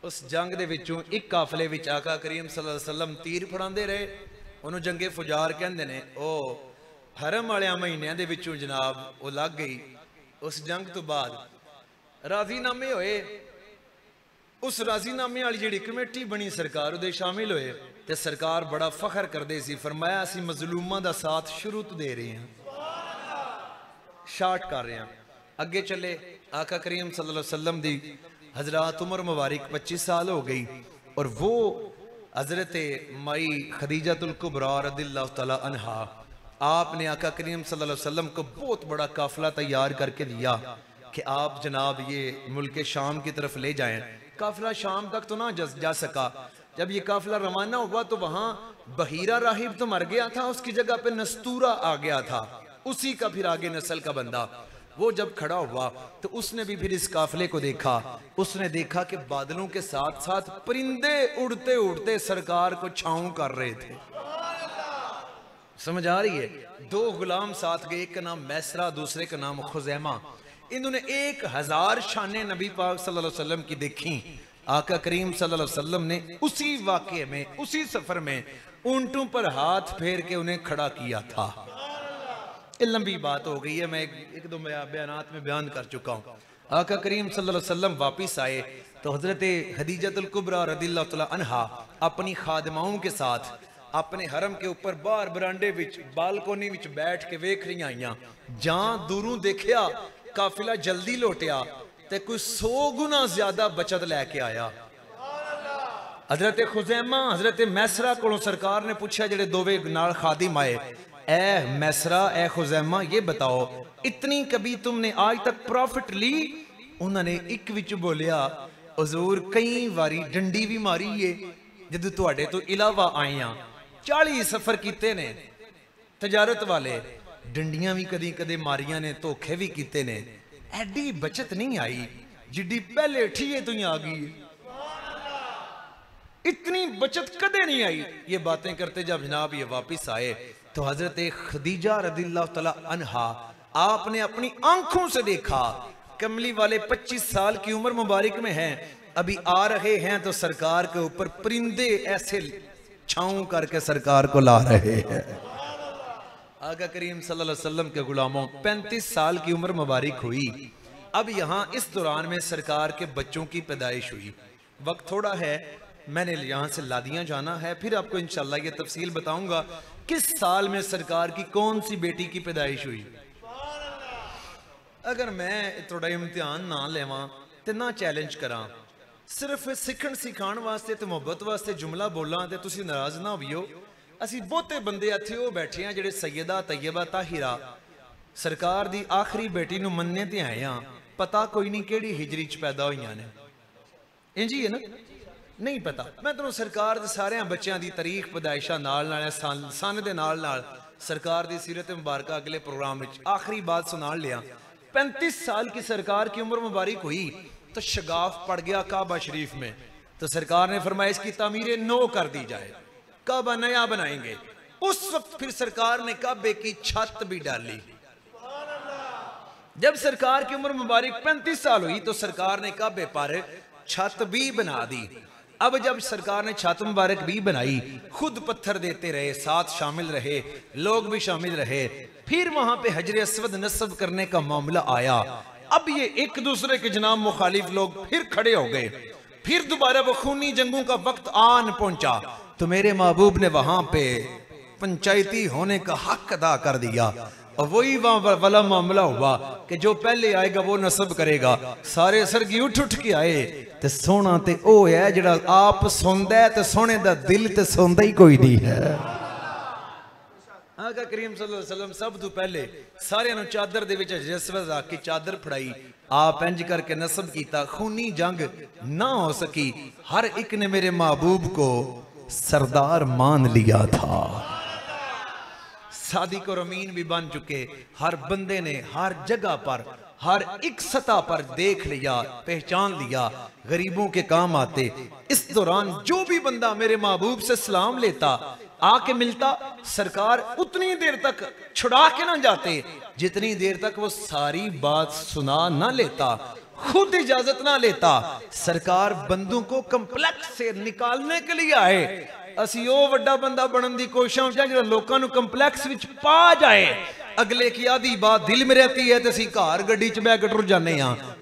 उस जंग दे विचों एक काफले विच आका करीम सल्लल्लाहु अलैहि वसल्लम तीर फड़ांदे रहे। उन्होंने जंगे फुजार कहंदे ने। ओ हरम वाले महीनों दे विचों जनाब वो लग गई। उस जंग तो बाद राजीनामे होए। उस राजीनामे वाली जिहड़ी कमेटी बनी सरकार उहदे शामिल होए ते सरकार बड़ा फखर करदे सी। फरमाया असीं मजलूमां दा साथ शुरू तो दे रहे हैं, शार्ट कर रहे हैं। अगे चले आका करीम सल्लल्लाहु अलैहि वसल्लम दी हजरत उमर मुबारक 25 साल हो गई और वो हजरत माई खदीजतुल कुबरा रदिल्लाहु तआला अन्हा आपने आका करीम सल्लल्लाहु अलैहि वसल्लम को बहुत बड़ा काफिला तैयार करके दिया कि आप जनाब ये मुल्क शाम की तरफ ले जाएं। काफिला शाम तक तो ना जा सका। जब ये काफिला रवाना हुआ तो वहां बहीरा राहिब तो मर गया था, उसकी जगह पे नस्तूरा आ गया था, उसी का फिर आगे नस्ल का बंदा। वो जब खड़ा हुआ तो उसने भी फिर इस काफिले को देखा। उसने देखा कि बादलों के साथ साथ परिंदे उड़ते उड़ते सरकार को छांव कर रहे थे। समझ आ रही है? दो गुलाम साथ गए, एक का नाम मैसरा, दूसरे का नाम खुजैमा। इन्होंने 1000 शाने नबी पाक सल्लल्लाहु अलैहि वसल्लम की देखी। आका करीम सल्लल्लाहु अलैहि वसल्लम ने उसी वाक़े में, उसी सफर में ऊंटों पर हाथ फेर के उन्हें खड़ा किया था। ये लंबी बात हो गई है, मैं एक दो बयानात में बयान कर चुका हूँ। आका करीम सल्लल्लाहु अलैहि वसल्लम वापिस आए तो हजरत खदीजतुल कुबरा रदिल्लाहु तआला अन्हा अपनी खादमाओं के साथ अपने हरम के ऊपर बाहर बरांडे विच बालकोनी विच बैठ के वेख रही आईयां। जहां दूरों देखिया काफिला जल्दी लौटिया ते कोई 100 गुना ज्यादा बचत लैके आया। हजरत खुजैमा हजरत मैसरा को सरकार ने पूछा, जेडे दोवे नाल खादिम आए, ए मैसरा ए खुजैमा ये बताओ इतनी कभी तुमने आज तक प्रॉफिट ली? उन्होंने एक विच बोलिया, हुजूर कई बारी डंडी भी मारी है जदों तुहाडे तो इलावा आए 40 सफर किते ने तजारत वाले, डंडियां भी कदी कदे मारियां ने, धोखे भी किते ने, एडी बचत नहीं आई जिड्डी पहले ठीए तो ही आ गई। इतनी बचत कदे नहीं आई। ये बातें करते जब जनाब ये वापिस आए तो हजरत खदीजा रदिल्लाहु तआला अन्हा आपने अपनी आंखों से देखा कमली वाले 25 साल की उम्र मुबारक में हैं, अभी आ रहे हैं तो सरकार के ऊपर परिंदे ऐसे छांव करके सरकार को ला रहे हैं। आका करीम सल्लल्लाहु अलैहि वसल्लम के गुलामों 35 साल की उम्र मुबारक हुई। अब यहाँ इस दौरान में सरकार के बच्चों की पैदाइश हुई। वक्त थोड़ा है, मैंने यहाँ से लादियाँ जाना है, फिर आपको इंशाल्लाह ये तफसील बताऊंगा किस साल में सरकार की कौन सी बेटी की पैदाइश हुई। अगर मैं थोड़ा इम्तिहान ना लेवा तो ना चैलेंज करा, सिर्फ सीखण सिखाण वास्ते तो मुहब्बत वास्ते जुमला बोला तो तुसी नाराज ना होवियो। असी बहुते बंदे इत्थे वो बैठे हैं जेडे सैयदा तैयबा ताहिरा सरकार दी आखिरी बेटी नूं मन्ने ते आए हैं, पता कोई नहीं केड़ी हिजरी च पैदा होईयां ने। इंज ही है ना? नहीं पता। मैं तुहानूं सरकार दे सारे बच्चों की तारीख पैदाइशा नाल सन दे नाल सरकार की सीरत मुबारक अगले प्रोग्राम में आखिरी बात सुना लिया। 35 साल की सरकार की उम्र मुबारक हुई तो शगाफ पड़ गया काबा शरीफ में, तो सरकार ने फरमाया इसकी तामीर नो कर दी जाए, काबा नया बनाएंगे। उस वक्त फिर सरकार ने काबे की छत भी डाली। जब सरकार की उम्र मुबारक 35 साल हुई तो सरकार ने काबे पर छत भी बना दी। अब जब सरकार ने छत मुबारक भी बनाई, खुद पत्थर देते रहे, साथ शामिल रहे, लोग भी शामिल रहे। फिर वहां पे हजरे अस्वद नस्ब करने का मामला आया। अब ये एक दूसरे के जनाब मुखालिफ लोग फिर खड़े हो गए। फिर दोबारा वो खूनी जंगों का वक्त आन पहुंचा तो मेरे महबूब ने वहां पे पंचायती होने का हक अदा कर दिया और वही वहां वाला मामला हुआ कि जो पहले आएगा वो नसब करेगा। सारे सरगी उठ उठ के आए ते सोना ते ओ है जिहड़ा आप सुनदा है ते सोने दा दिल ते सुनदा ही कोई नहीं है। आका करीम सल्लल्लाहु अलैहि वसल्लम सब तो पहले सारे नु चादर दे विच जसवत आके चादर फड़ाई, आप इंज करके नसब कीता, खूनी जंग ना हो सकी। हर एक ने मेरे महबूब को सरदार मान लिया था। सादिक और अमीन भी बन चुके। हर बंदे ने हर जगह पर हर एक सतह पर देख लिया, पहचान लिया, गरीबों के काम आते। इस दौरान जो भी बंदा मेरे महबूब से सलाम लेता, आके मिलता, सरकार उतनी देर तक छुड़ा के ना जाते जितनी देर तक वो सारी बात सुना ना लेता, खुद इजाजत ना लेता। सरकार बंदों को कंप्लेक्स से निकालने के लिए आए। असी ओ वड्डा बंदा बनने की कोशिश जो लोगों को कंप्लेक्स विच पा जाए। अगले की आधी बात दिल में रहती है तो असी घर गड्डी च बैठ के टुर जाने।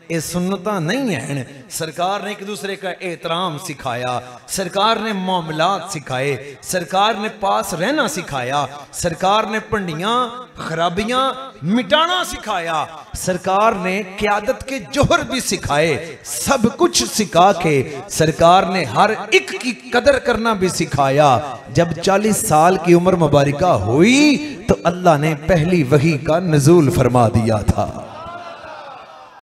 ये सुन्नता नहीं है। सरकार ने एक दूसरे का एहतराम सिखाया, सरकार ने मामलात सिखाए, सरकार ने पास रहना सिखाया, सरकार ने पंडियां खराबियां मिटाना सिखाया, सरकार ने क़यादत के जोहर भी सिखाए। सब कुछ सिखा के सरकार ने हर एक की कदर करना भी सिखाया। जब 40 साल की उम्र मुबारका हुई तो अल्लाह ने पहली वही का नुज़ूल फरमा दिया था।